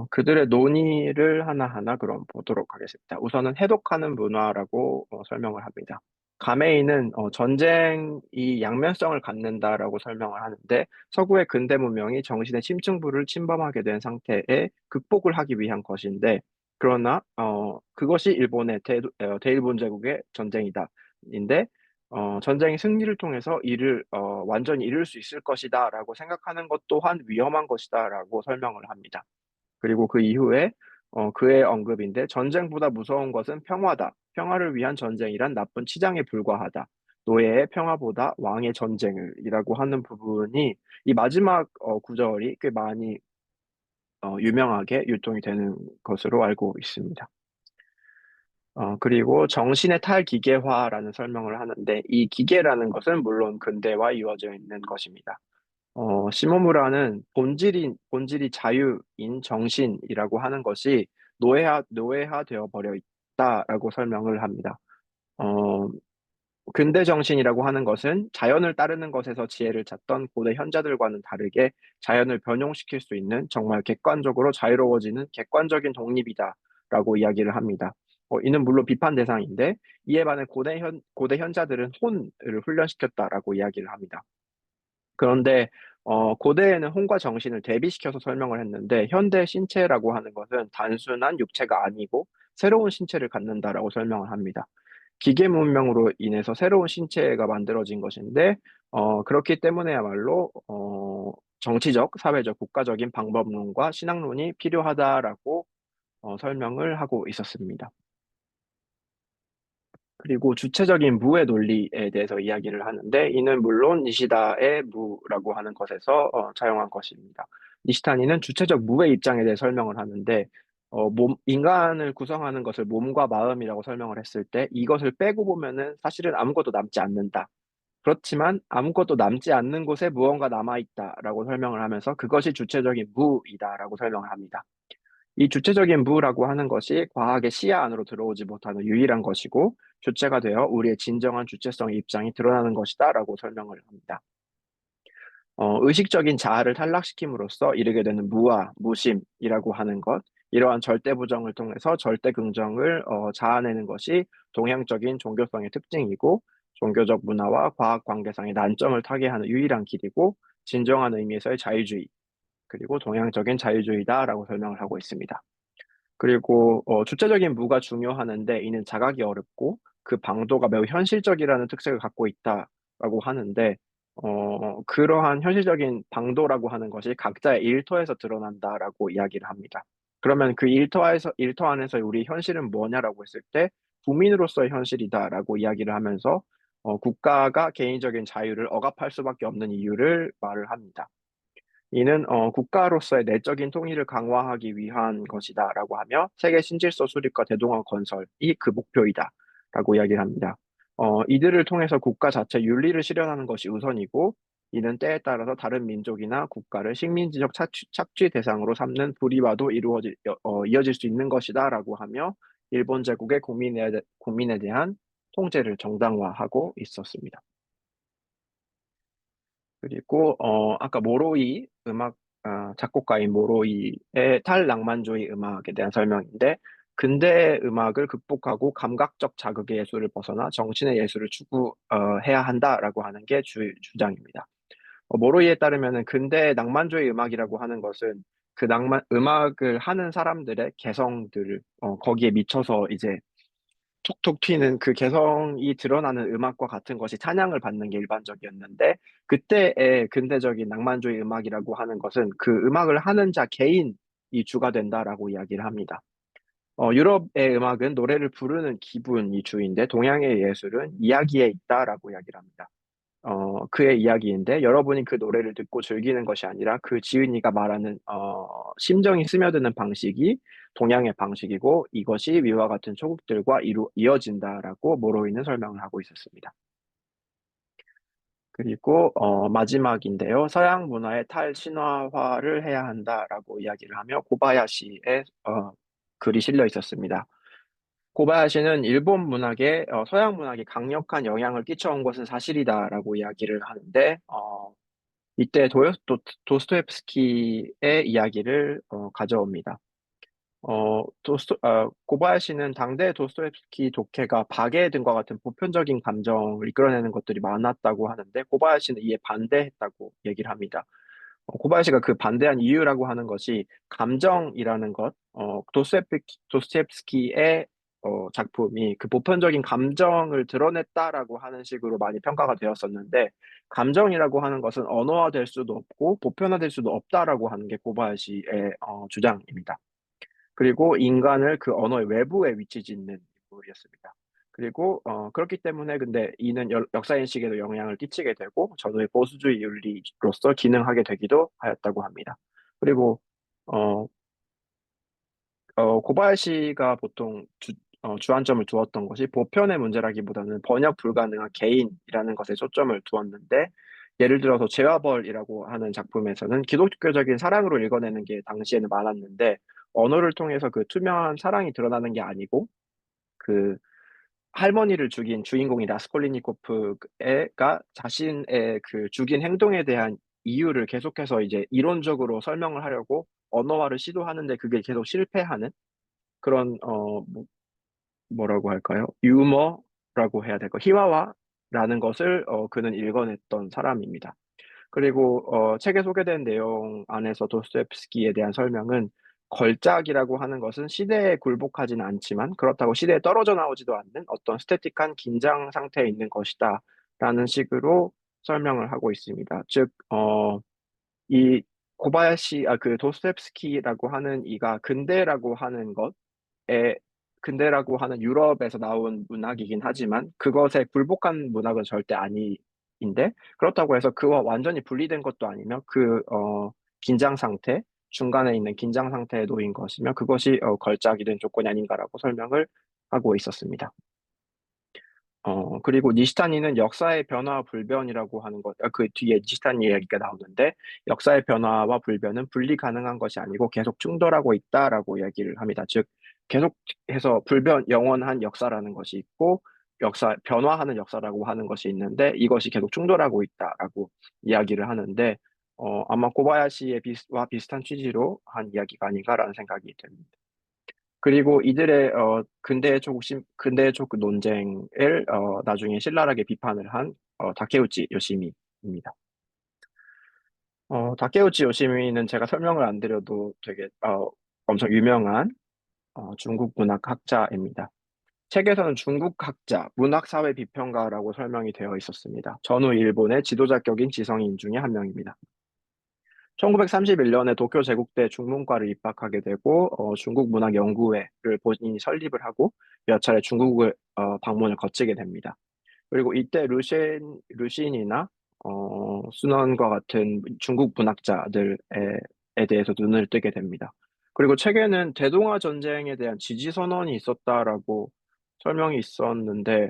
그들의 논의를 하나하나 그럼 보도록 하겠습니다. 우선은 해독하는 문화라고 설명을 합니다. 가메이는 전쟁이 양면성을 갖는다라고 설명을 하는데 서구의 근대 문명이 정신의 심층부를 침범하게 된 상태에 극복을 하기 위한 것인데 그러나 그것이 일본의 대일본 제국의 전쟁이다. 인데 전쟁이 승리를 통해서 이를 완전히 이룰 수 있을 것이다라고 생각하는 것 또한 위험한 것이다라고 설명을 합니다. 그리고 그 이후에 그의 언급인데 전쟁보다 무서운 것은 평화다. 평화를 위한 전쟁이란 나쁜 치장에 불과하다. 노예의 평화보다 왕의 전쟁을이라고 하는 부분이 이 마지막 구절이 꽤 많이 유명하게 유통이 되는 것으로 알고 있습니다. 그리고 정신의 탈기계화라는 설명을 하는데 이 기계라는 것은 물론 근대와 이어져 있는 것입니다. 시모무라는 본질이 자유인 정신이라고 하는 것이 노예화되어 버려 있다라고 설명을 합니다. 어, 근대 정신이라고 하는 것은 자연을 따르는 것에서 지혜를 찾던 고대 현자들과는 다르게 자연을 변용시킬 수 있는 정말 객관적으로 자유로워지는 객관적인 독립이다라고 이야기를 합니다. 이는 물론 비판 대상인데 이에 반해 고대 현자들은 혼을 훈련시켰다라고 이야기를 합니다. 그런데 고대에는 혼과 정신을 대비시켜서 설명을 했는데 현대 신체라고 하는 것은 단순한 육체가 아니고 새로운 신체를 갖는다라고 설명을 합니다. 기계 문명으로 인해서 새로운 신체가 만들어진 것인데 그렇기 때문에야말로 정치적, 사회적, 국가적인 방법론과 신학론이 필요하다라고 설명을 하고 있었습니다. 그리고 주체적인 무의 논리에 대해서 이야기를 하는데 이는 물론 니시다의 무라고 하는 것에서 차용한 것입니다. 니시타니는 주체적 무의 입장에 대해 설명을 하는데 인간을 구성하는 것을 몸과 마음이라고 설명을 했을 때 이것을 빼고 보면은 사실은 아무것도 남지 않는다. 그렇지만 아무것도 남지 않는 곳에 무언가 남아있다라고 설명을 하면서 그것이 주체적인 무이다라고 설명을 합니다. 이 주체적인 무라고 하는 것이 과학의 시야 안으로 들어오지 못하는 유일한 것이고 주체가 되어 우리의 진정한 주체성의 입장이 드러나는 것이다라고 설명을 합니다. 의식적인 자아를 탈락시킴으로써 이르게 되는 무아, 무심이라고 하는 것, 이러한 절대 부정을 통해서 절대 긍정을 자아내는 것이 동양적인 종교성의 특징이고 종교적 문화와 과학 관계상의 난점을 타개하는 유일한 길이고 진정한 의미에서의 자유주의, 그리고 동양적인 자유주의다라고 설명을 하고 있습니다. 그리고 주체적인 무가 중요하는데 이는 자각이 어렵고 그 방도가 매우 현실적이라는 특색을 갖고 있다라고 하는데 그러한 현실적인 방도라고 하는 것이 각자의 일터에서 드러난다라고 이야기를 합니다. 그러면 그 일터 안에서 우리 현실은 뭐냐라고 했을 때 국민으로서의 현실이다라고 이야기를 하면서 국가가 개인적인 자유를 억압할 수밖에 없는 이유를 말을 합니다. 이는 국가로서의 내적인 통일을 강화하기 위한 것이다라고 하며 세계 신질서 수립과 대동아 건설이 그 목표이다라고 이야기를 합니다. 이들을 통해서 국가 자체 윤리를 실현하는 것이 우선이고 이는 때에 따라서 다른 민족이나 국가를 식민지적 착취 대상으로 삼는 불의와도 이어질 수 있는 것이다라고 하며 일본 제국의 국민에 대한 통제를 정당화하고 있었습니다. 그리고 아까 모로이 작곡가인 모로이의 탈낭만주의 음악에 대한 설명인데 근대 음악을 극복하고 감각적 자극의 예술을 벗어나 정신의 예술을 추구해야 한다라고 하는 게 주장입니다. 모로이에 따르면은 근대 낭만주의 음악이라고 하는 것은 그 음악을 하는 사람들의 개성들을 거기에 미쳐서 이제 톡톡 튀는 그 개성이 드러나는 음악과 같은 것이 찬양을 받는 게 일반적이었는데 그때의 근대적인 낭만주의 음악이라고 하는 것은 그 음악을 하는 자 개인이 주가 된다라고 이야기를 합니다. 유럽의 음악은 노래를 부르는 기분이 주인데 동양의 예술은 이야기에 있다라고 이야기를 합니다. 그의 이야기인데 여러분이 그 노래를 듣고 즐기는 것이 아니라 그 지은이가 말하는 심정이 스며드는 방식이 동양의 방식이고 이것이 위와 같은 초국들과 이어진다라고 모로 있는 설명을 하고 있었습니다. 그리고 마지막인데요. 서양 문화의 탈신화화를 해야 한다라고 이야기를 하며 고바야시의 글이 실려 있었습니다. 고바야시는 일본 문학에 서양 문학에 강력한 영향을 끼쳐온 것은 사실이다라고 이야기를 하는데 이때 도스토옙스키의 이야기를 가져옵니다. 고바야시는 당대 도스토옙스키 독해가 박해 등과 같은 보편적인 감정을 이끌어내는 것들이 많았다고 하는데 고바야시는 이에 반대했다고 얘기를 합니다. 코바야시가 그 반대한 이유라고 하는 것이 감정이라는 것, 도스토옙스키의 작품이 그 보편적인 감정을 드러냈다라고 하는 식으로 많이 평가가 되었었는데, 감정이라고 하는 것은 언어화될 수도 없고 보편화될 수도 없다라고 하는 게 코바야시의 주장입니다. 그리고 인간을 그 언어의 외부에 위치 짓는 인물이었습니다. 그리고 그렇기 때문에 근데 이는 역사인식에도 영향을 끼치게 되고 전후의 보수주의 윤리로서 기능하게 되기도 하였다고 합니다. 그리고 어, 고바야시가 보통 주안점을 두었던 것이 보편의 문제라기보다는 번역 불가능한 개인이라는 것에 초점을 두었는데 예를 들어서 제와벌이라고 하는 작품에서는 기독교적인 사랑으로 읽어내는 게 당시에는 많았는데 언어를 통해서 그 투명한 사랑이 드러나는 게 아니고 그 할머니를 죽인 주인공이 라스콜리니코프가 자신의 그 죽인 행동에 대한 이유를 계속해서 이제 이론적으로 설명을 하려고 언어화를 시도하는데 그게 계속 실패하는 그런 뭐라고 할까요? 유머라고 해야 될까? 희화화라는 것을 그는 읽어냈던 사람입니다. 그리고 책에 소개된 내용 안에서 도스토옙스키에 대한 설명은 걸작이라고 하는 것은 시대에 굴복하지는 않지만 그렇다고 시대에 떨어져 나오지도 않는 어떤 스태틱한 긴장 상태에 있는 것이다 라는 식으로 설명을 하고 있습니다. 즉, 이 그 도스토옙스키라고 하는 이가 근대라고 하는 것에 근대라고 하는 유럽에서 나온 문학이긴 하지만 그것에 굴복한 문학은 절대 아니인데 그렇다고 해서 그와 완전히 분리된 것도 아니며 긴장 상태 중간에 있는 긴장 상태에 놓인 것이며 그것이 걸작이 된 조건이 아닌가라고 설명을 하고 있었습니다. 그리고 니시타니는 역사의 변화 불변이라고 하는 것, 그 뒤에 니시타니 이야기가 나오는데, 역사의 변화와 불변은 분리 가능한 것이 아니고 계속 충돌하고 있다라고 이야기를 합니다. 즉, 계속해서 영원한 역사라는 것이 있고, 변화하는 역사라고 하는 것이 있는데, 이것이 계속 충돌하고 있다라고 이야기를 하는데, 아마 와 비슷한 취지로 한 이야기가 아닌가라는 생각이 듭니다. 그리고 이들의 근대의 촉 논쟁을 나중에 신랄하게 비판을 한 다케우치 요시미입니다. 다케우치 요시미는 제가 설명을 안 드려도 되게 엄청 유명한 중국 문학학자입니다. 책에서는 중국 학자, 문학사회 비평가라고 설명이 되어 있었습니다. 전후 일본의 지도자격인 지성인 중에 한 명입니다. 1931년에 도쿄 제국대 중문과를 입학하게 되고 중국 문학연구회를 본인이 설립을 하고 몇 차례 중국을 방문을 거치게 됩니다. 그리고 이때 루신이나 순원과 같은 중국 문학자들에 대해서 눈을 뜨게 됩니다. 그리고 책에는 대동아 전쟁에 대한 지지 선언이 있었다라고 설명이 있었는데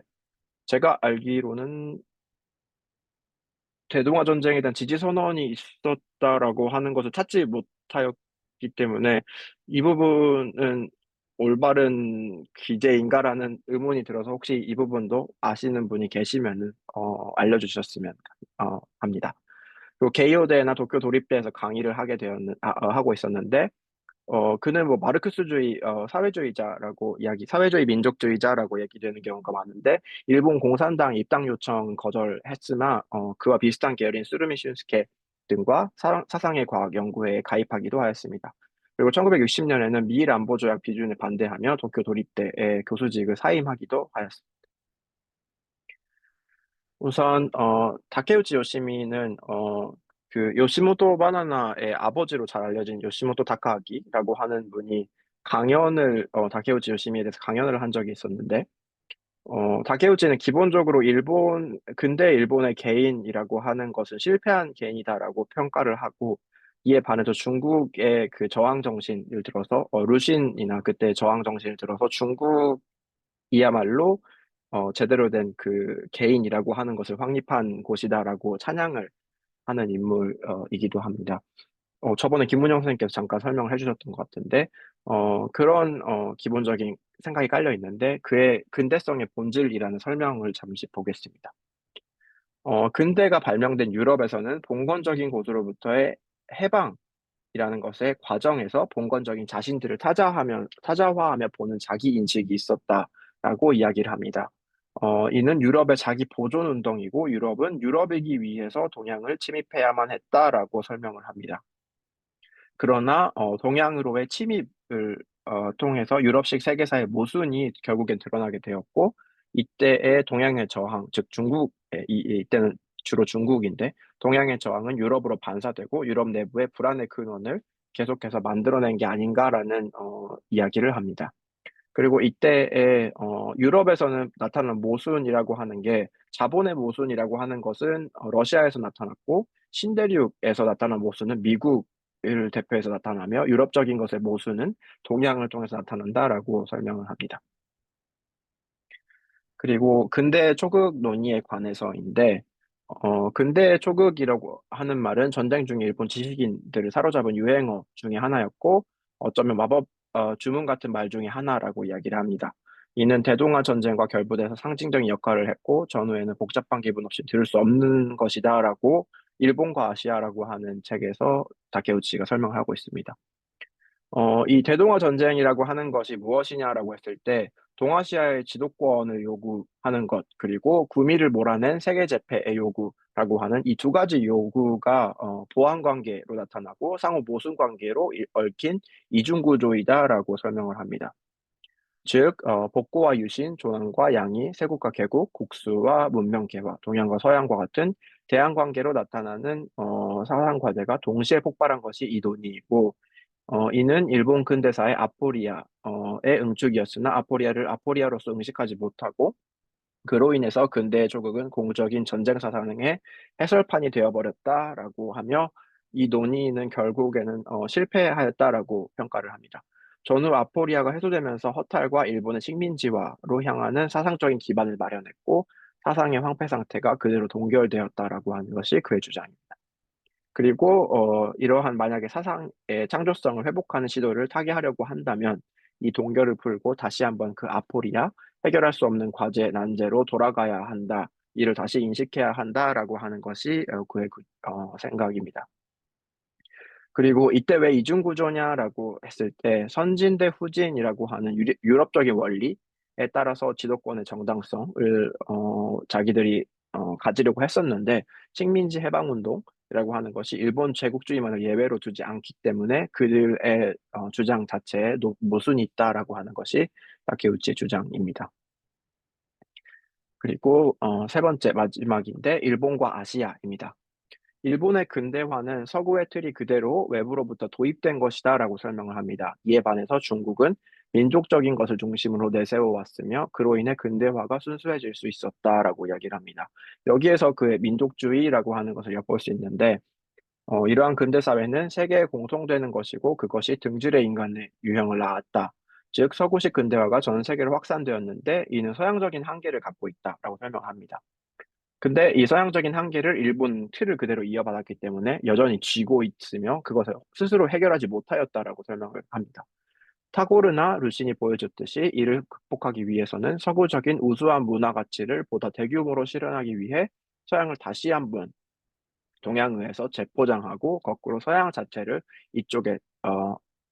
제가 알기로는 대동아 전쟁에 대한 지지 선언이 있었다라고 하는 것을 찾지 못하였기 때문에 이 부분은 올바른 기재인가라는 의문이 들어서 혹시 이 부분도 아시는 분이 계시면은 알려주셨으면 합니다. 그리고 게이오대나 도쿄 도립대에서 강의를 하고 있었는데 그는 뭐 마르크스주의 사회주의 민족주의자라고 얘기되는 경우가 많은데 일본 공산당 입당 요청 거절했으나 그와 비슷한 계열인 스루미 슌스케 등과 사상의 과학 연구회에 가입하기도 하였습니다. 그리고 1960년에는 미일 안보 조약 비준에 반대하며 도쿄 도립대의 교수직을 사임하기도 하였습니다. 우선 다케우치 요시미는 그 요시모토 바나나의 아버지로 잘 알려진 요시모토 타카하기라고 하는 분이 다케우치 요시미에 대해서 강연을 한 적이 있었는데 다케우치는 기본적으로 근대 일본의 개인이라고 하는 것은 실패한 개인이다라고 평가를 하고, 이에 반해서 중국의 그 저항 정신을 들어서, 루신이나 그때 저항 정신을 들어서 중국이야말로, 제대로 된 그 개인이라고 하는 것을 확립한 곳이다라고 찬양을 하는 인물이기도 합니다. 저번에 김문영 선생님께서 잠깐 설명을 해주셨던 것 같은데, 그런, 기본적인 생각이 깔려 있는데, 그의 근대성의 본질이라는 설명을 잠시 보겠습니다. 근대가 발명된 유럽에서는 봉건적인 곳으로부터의 해방이라는 것의 과정에서 봉건적인 자신들을 타자화하며 보는 자기 인식이 있었다라고 이야기를 합니다. 이는 유럽의 자기 보존 운동이고, 유럽은 유럽이기 위해서 동양을 침입해야만 했다라고 설명을 합니다. 그러나 동양으로의 침입을 통해서 유럽식 세계사의 모순이 결국엔 드러나게 되었고, 이때의 동양의 저항, 즉 이때는 주로 중국인데, 동양의 저항은 유럽으로 반사되고 유럽 내부의 불안의 근원을 계속해서 만들어낸 게 아닌가라는 이야기를 합니다. 그리고 이때에 유럽에서는 나타난 모순이라고 하는 게, 자본의 모순이라고 하는 것은 러시아에서 나타났고, 신대륙에서 나타난 모순은 미국을 대표해서 나타나며, 유럽적인 것의 모순은 동양을 통해서 나타난다라고 설명을 합니다. 그리고 근대 초극 논의에 관해서인데, 근대 초극이라고 하는 말은 전쟁 중에 일본 지식인들을 사로잡은 유행어 중에 하나였고, 어쩌면 주문 같은 말 중에 하나라고 이야기를 합니다. 이는 대동아 전쟁과 결부돼서 상징적인 역할을 했고, 전후에는 복잡한 기분 없이 들을 수 없는 것이다라고 일본과 아시아라고 하는 책에서 다케우치가 설명을 하고 있습니다. 이 대동아 전쟁이라고 하는 것이 무엇이냐라고 했을 때, 동아시아의 지도권을 요구하는 것, 그리고 구미를 몰아낸 세계 재패의 요구라고 하는 이 두 가지 요구가 보완 관계로 나타나고 상호 모순 관계로 얽힌 이중구조이다라고 설명을 합니다. 즉, 복고와 유신, 조난과 양이, 세국과 개국, 국수와 문명 개화, 동양과 서양과 같은 대항 관계로 나타나는 사상 과제가 동시에 폭발한 것이 이 논의이고, 이는 일본 근대사의 아포리아의 응축이었으나 아포리아를 아포리아로서 응식하지 못하고, 그로 인해서 근대의 조국은 공적인 전쟁 사상의 해설판이 되어버렸다라고 하며, 이 논의는 결국에는 실패하였다라고 평가를 합니다. 전후 아포리아가 해소되면서 허탈과 일본의 식민지화로 향하는 사상적인 기반을 마련했고, 사상의 황폐 상태가 그대로 동결되었다라고 하는 것이 그의 주장입니다. 그리고 이러한 만약에 사상의 창조성을 회복하는 시도를 타개하려고 한다면, 이 동결을 풀고 다시 한번 그 아포리아, 해결할 수 없는 과제 난제로 돌아가야 한다. 이를 다시 인식해야 한다라고 하는 것이 그의 생각입니다. 그리고 이때 왜 이중구조냐라고 했을 때, 선진 대 후진이라고 하는 유럽적인 원리에 따라서 지도권의 정당성을 자기들이 가지려고 했었는데, 식민지 해방운동이라고 하는 것이 일본 제국주의만을 예외로 두지 않기 때문에 그들의 주장 자체에 모순이 있다라고 하는 것이 다케우치의 주장입니다. 그리고 세 번째 마지막인데, 일본과 아시아입니다. 일본의 근대화는 서구의 틀이 그대로 외부로부터 도입된 것이다라고 설명을 합니다. 이에 반해서 중국은 민족적인 것을 중심으로 내세워 왔으며, 그로 인해 근대화가 순수해질 수 있었다라고 이야기를 합니다. 여기에서 그의 민족주의라고 하는 것을 엿볼 수 있는데, 이러한 근대 사회는 세계에 공통되는 것이고, 그것이 등질의 인간의 유형을 낳았다. 즉, 서구식 근대화가 전 세계로 확산되었는데, 이는 서양적인 한계를 갖고 있다라고 설명합니다. 근데 이 서양적인 한계를 일본 틀을 그대로 이어받았기 때문에 여전히 쥐고 있으며, 그것을 스스로 해결하지 못하였다라고 설명을 합니다. 타고르나 루신이 보여줬듯이, 이를 극복하기 위해서는 서구적인 우수한 문화 가치를 보다 대규모로 실현하기 위해 서양을 다시 한번 동양의에서 재포장하고, 거꾸로 서양 자체를 이쪽에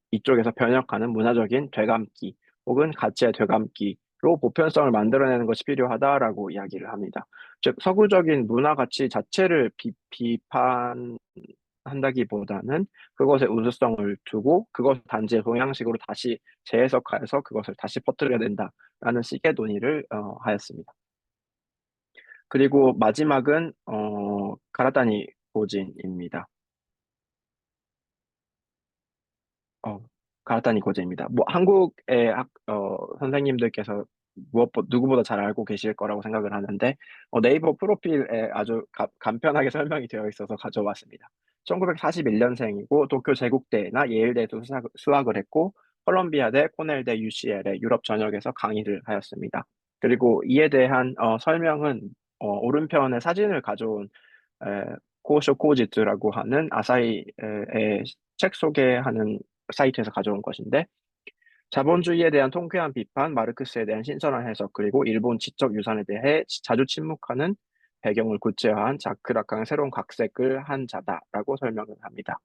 이쪽에서 변혁하는 문화적인 되감기 혹은 가치의 되감기로 보편성을 만들어내는 것이 필요하다라고 이야기를 합니다. 즉, 서구적인 문화 가치 자체를 비판한다기보다는 그것의 우수성을 두고, 그것을 단지 동양식으로 다시 재해석하여서 그것을 다시 퍼뜨려야 된다라는 식의 논의를 하였습니다. 그리고 마지막은 가라타니 고진입니다. 어, 가라타니 고진입니다. 뭐 한국의 선생님들께서 누구보다 잘 알고 계실 거라고 생각을 하는데, 네이버 프로필에 아주 간편하게 설명이 되어 있어서 가져왔습니다. 1941년생이고 도쿄 제국대나 예일대에서 수학을 했고 콜롬비아대, 코넬대, UCL의 유럽 전역에서 강의를 하였습니다. 그리고 이에 대한 설명은 오른편에 사진을 가져온 에, 고쇼코지츠라고 하는 아사히의 책 소개하는 사이트에서 가져온 것인데, 자본주의에 대한 통쾌한 비판, 마르크스에 대한 신선한 해석, 그리고 일본 지적 유산에 대해 자주 침묵하는 배경을 구체화한 자크 락강의 새로운 각색을 한 자다라고 설명을 합니다.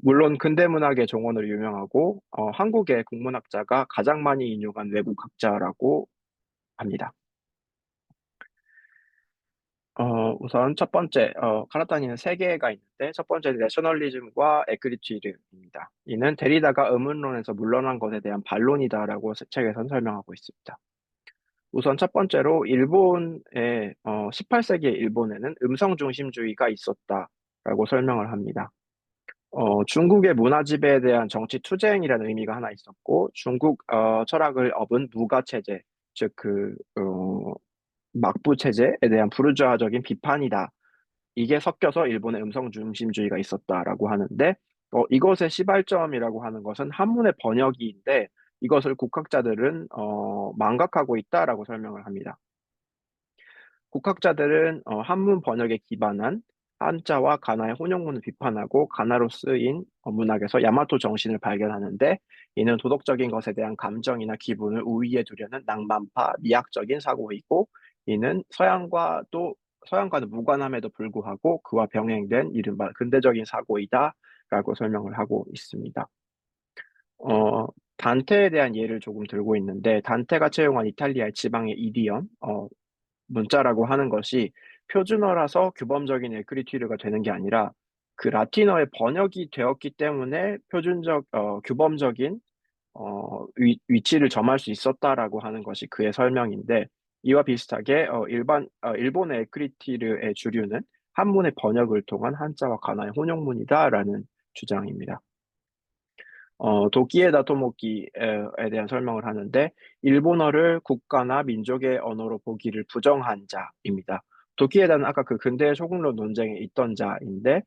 물론 근대 문학의 종언으로 유명하고 한국의 국문학자가 가장 많이 인용한 외국 학자라고 합니다. 우선 첫 번째, 카라타니는 세 개가 있는데, 첫 번째 내셔널리즘과 에크리티르입니다. 이는 데리다가 의문론에서 물러난 것에 대한 반론이다라고 책에선 설명하고 있습니다. 우선 첫 번째로 일본의 18세기 일본에는 음성 중심주의가 있었다라고 설명을 합니다. 중국의 문화 지배에 대한 정치 투쟁이라는 의미가 하나 있었고, 중국 철학을 업은 무가 체제, 즉 막부 체제에 대한 부르주아적인 비판이다. 이게 섞여서 일본의 음성 중심주의가 있었다라고 하는데, 이것의 시발점이라고 하는 것은 한문의 번역이인데, 이것을 국학자들은 망각하고 있다라고 설명을 합니다. 국학자들은 한문 번역에 기반한 한자와 가나의 혼용문을 비판하고 가나로 쓰인 문학에서 야마토 정신을 발견하는데, 이는 도덕적인 것에 대한 감정이나 기분을 우위에 두려는 낭만파 미학적인 사고이고, 이는 서양과는 무관함에도 불구하고 그와 병행된 이른바 근대적인 사고이다라고 설명을 하고 있습니다. 어, 단테에 대한 예를 조금 들고 있는데, 단테가 채용한 이탈리아의 지방의 이디엄, 문자라고 하는 것이 표준어라서 규범적인 에크리투르가 되는 게 아니라 그 라틴어에 번역이 되었기 때문에 규범적인 위치를 점할 수 있었다라고 하는 것이 그의 설명인데, 이와 비슷하게 일본의 에크리티르의 주류는 한문의 번역을 통한 한자와 가나의 혼용문이다라는 주장입니다. 도키에다 토모키에 대한 설명을 하는데, 일본어를 국가나 민족의 언어로 보기를 부정한 자입니다. 도키에다는 아까 그 근대 소국론 논쟁에 있던 자인데,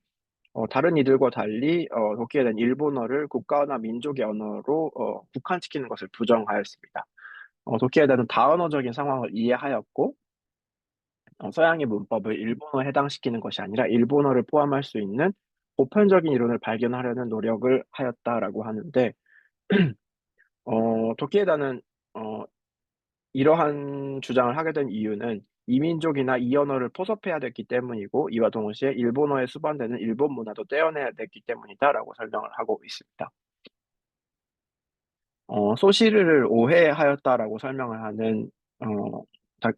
다른 이들과 달리 도키에다는 일본어를 국가나 민족의 언어로 국한시키는 것을 부정하였습니다. 도키에다는 다언어적인 상황을 이해하였고, 서양의 문법을 일본어에 해당시키는 것이 아니라 일본어를 포함할 수 있는 보편적인 이론을 발견하려는 노력을 하였다라고 하는데, 도키에다는 어, 이러한 주장을 하게 된 이유는 이민족이나 이 언어를 포섭해야 됐기 때문이고, 이와 동시에 일본어에 수반되는 일본 문화도 떼어내야 됐기 때문이다라고 설명을 하고 있습니다. 소시르를 오해하였다라고 설명을 하는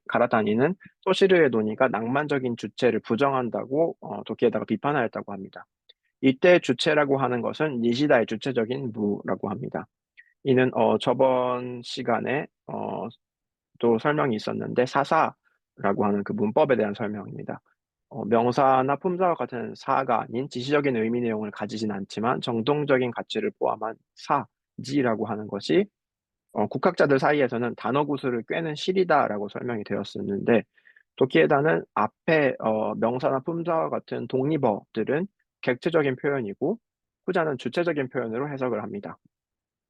가라타니는 소시르의 논의가 낭만적인 주체를 부정한다고 도키에다가 비판하였다고 합니다. 이때 주체라고 하는 것은 니시다의 주체적인 무라고 합니다. 이는 저번 시간에 또 설명이 있었는데, 사사라고 하는 그 문법에 대한 설명입니다. 명사나 품사와 같은 사가 아닌 지시적인 의미 내용을 가지진 않지만 정동적인 가치를 포함한 사지라고 하는 것이 국학자들 사이에서는 단어 구술을 꿰는 실이다라고 설명이 되었었는데, 도키에다는 앞에 명사나 품사와 같은 독립어들은 객체적인 표현이고 후자는 주체적인 표현으로 해석을 합니다.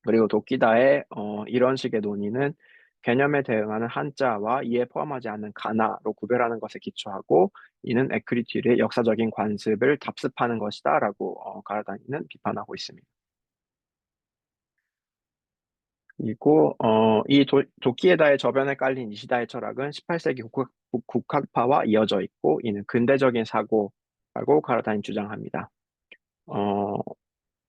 그리고 도끼다의 이런 식의 논의는 개념에 대응하는 한자와 이에 포함하지 않는 가나로 구별하는 것에 기초하고, 이는 에크리티르의 역사적인 관습을 답습하는 것이다라고 가라다니는 비판하고 있습니다. 그리고 이 도키에다의 저변에 깔린 이시다의 철학은 18세기 국학파와 이어져 있고, 이는 근대적인 사고라고 가라다니 주장합니다. 어,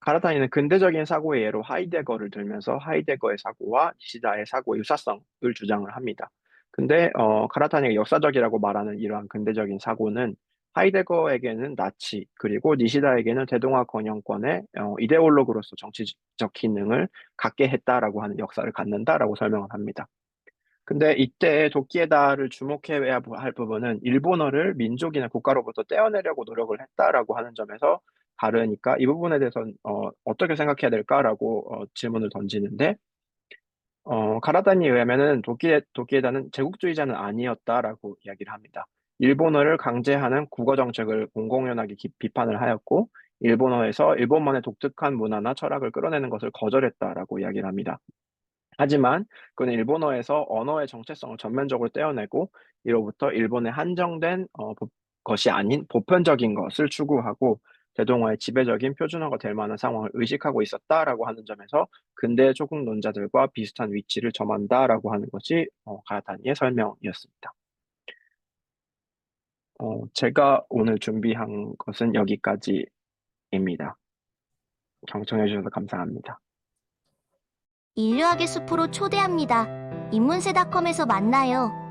가라타니는 근대적인 사고의 예로 하이데거를 들면서 하이데거의 사고와 니시다의 사고의 유사성을 주장을 합니다. 근데 가라타니가 역사적이라고 말하는 이러한 근대적인 사고는 하이데거에게는 나치, 그리고 니시다에게는 대동아 건영권의 이데올로그로서 정치적 기능을 갖게 했다라고 하는 역사를 갖는다라고 설명을 합니다. 근데 이때 도키에다를 주목해야 할 부분은 일본어를 민족이나 국가로부터 떼어내려고 노력을 했다라고 하는 점에서 다르니까, 이 부분에 대해서 어떻게 생각해야 될까라고 질문을 던지는데, 가라단에 의하면은 도키에다는 제국주의자는 아니었다라고 이야기를 합니다. 일본어를 강제하는 국어 정책을 공공연하게 비판을 하였고, 일본어에서 일본만의 독특한 문화나 철학을 끌어내는 것을 거절했다라고 이야기를 합니다. 하지만 그는 일본어에서 언어의 정체성을 전면적으로 떼어내고 이로부터 일본의 한정된 것이 아닌 보편적인 것을 추구하고 대동아의 지배적인 표준어가 될 만한 상황을 의식하고 있었다라고 하는 점에서 근대 조국 논자들과 비슷한 위치를 점한다라고 하는 것이 가야타니의 설명이었습니다. 제가 오늘 준비한 것은 여기까지입니다. 경청해 주셔서 감사합니다. 인류학의 숲으로 초대합니다. 인문세닷컴에서 만나요.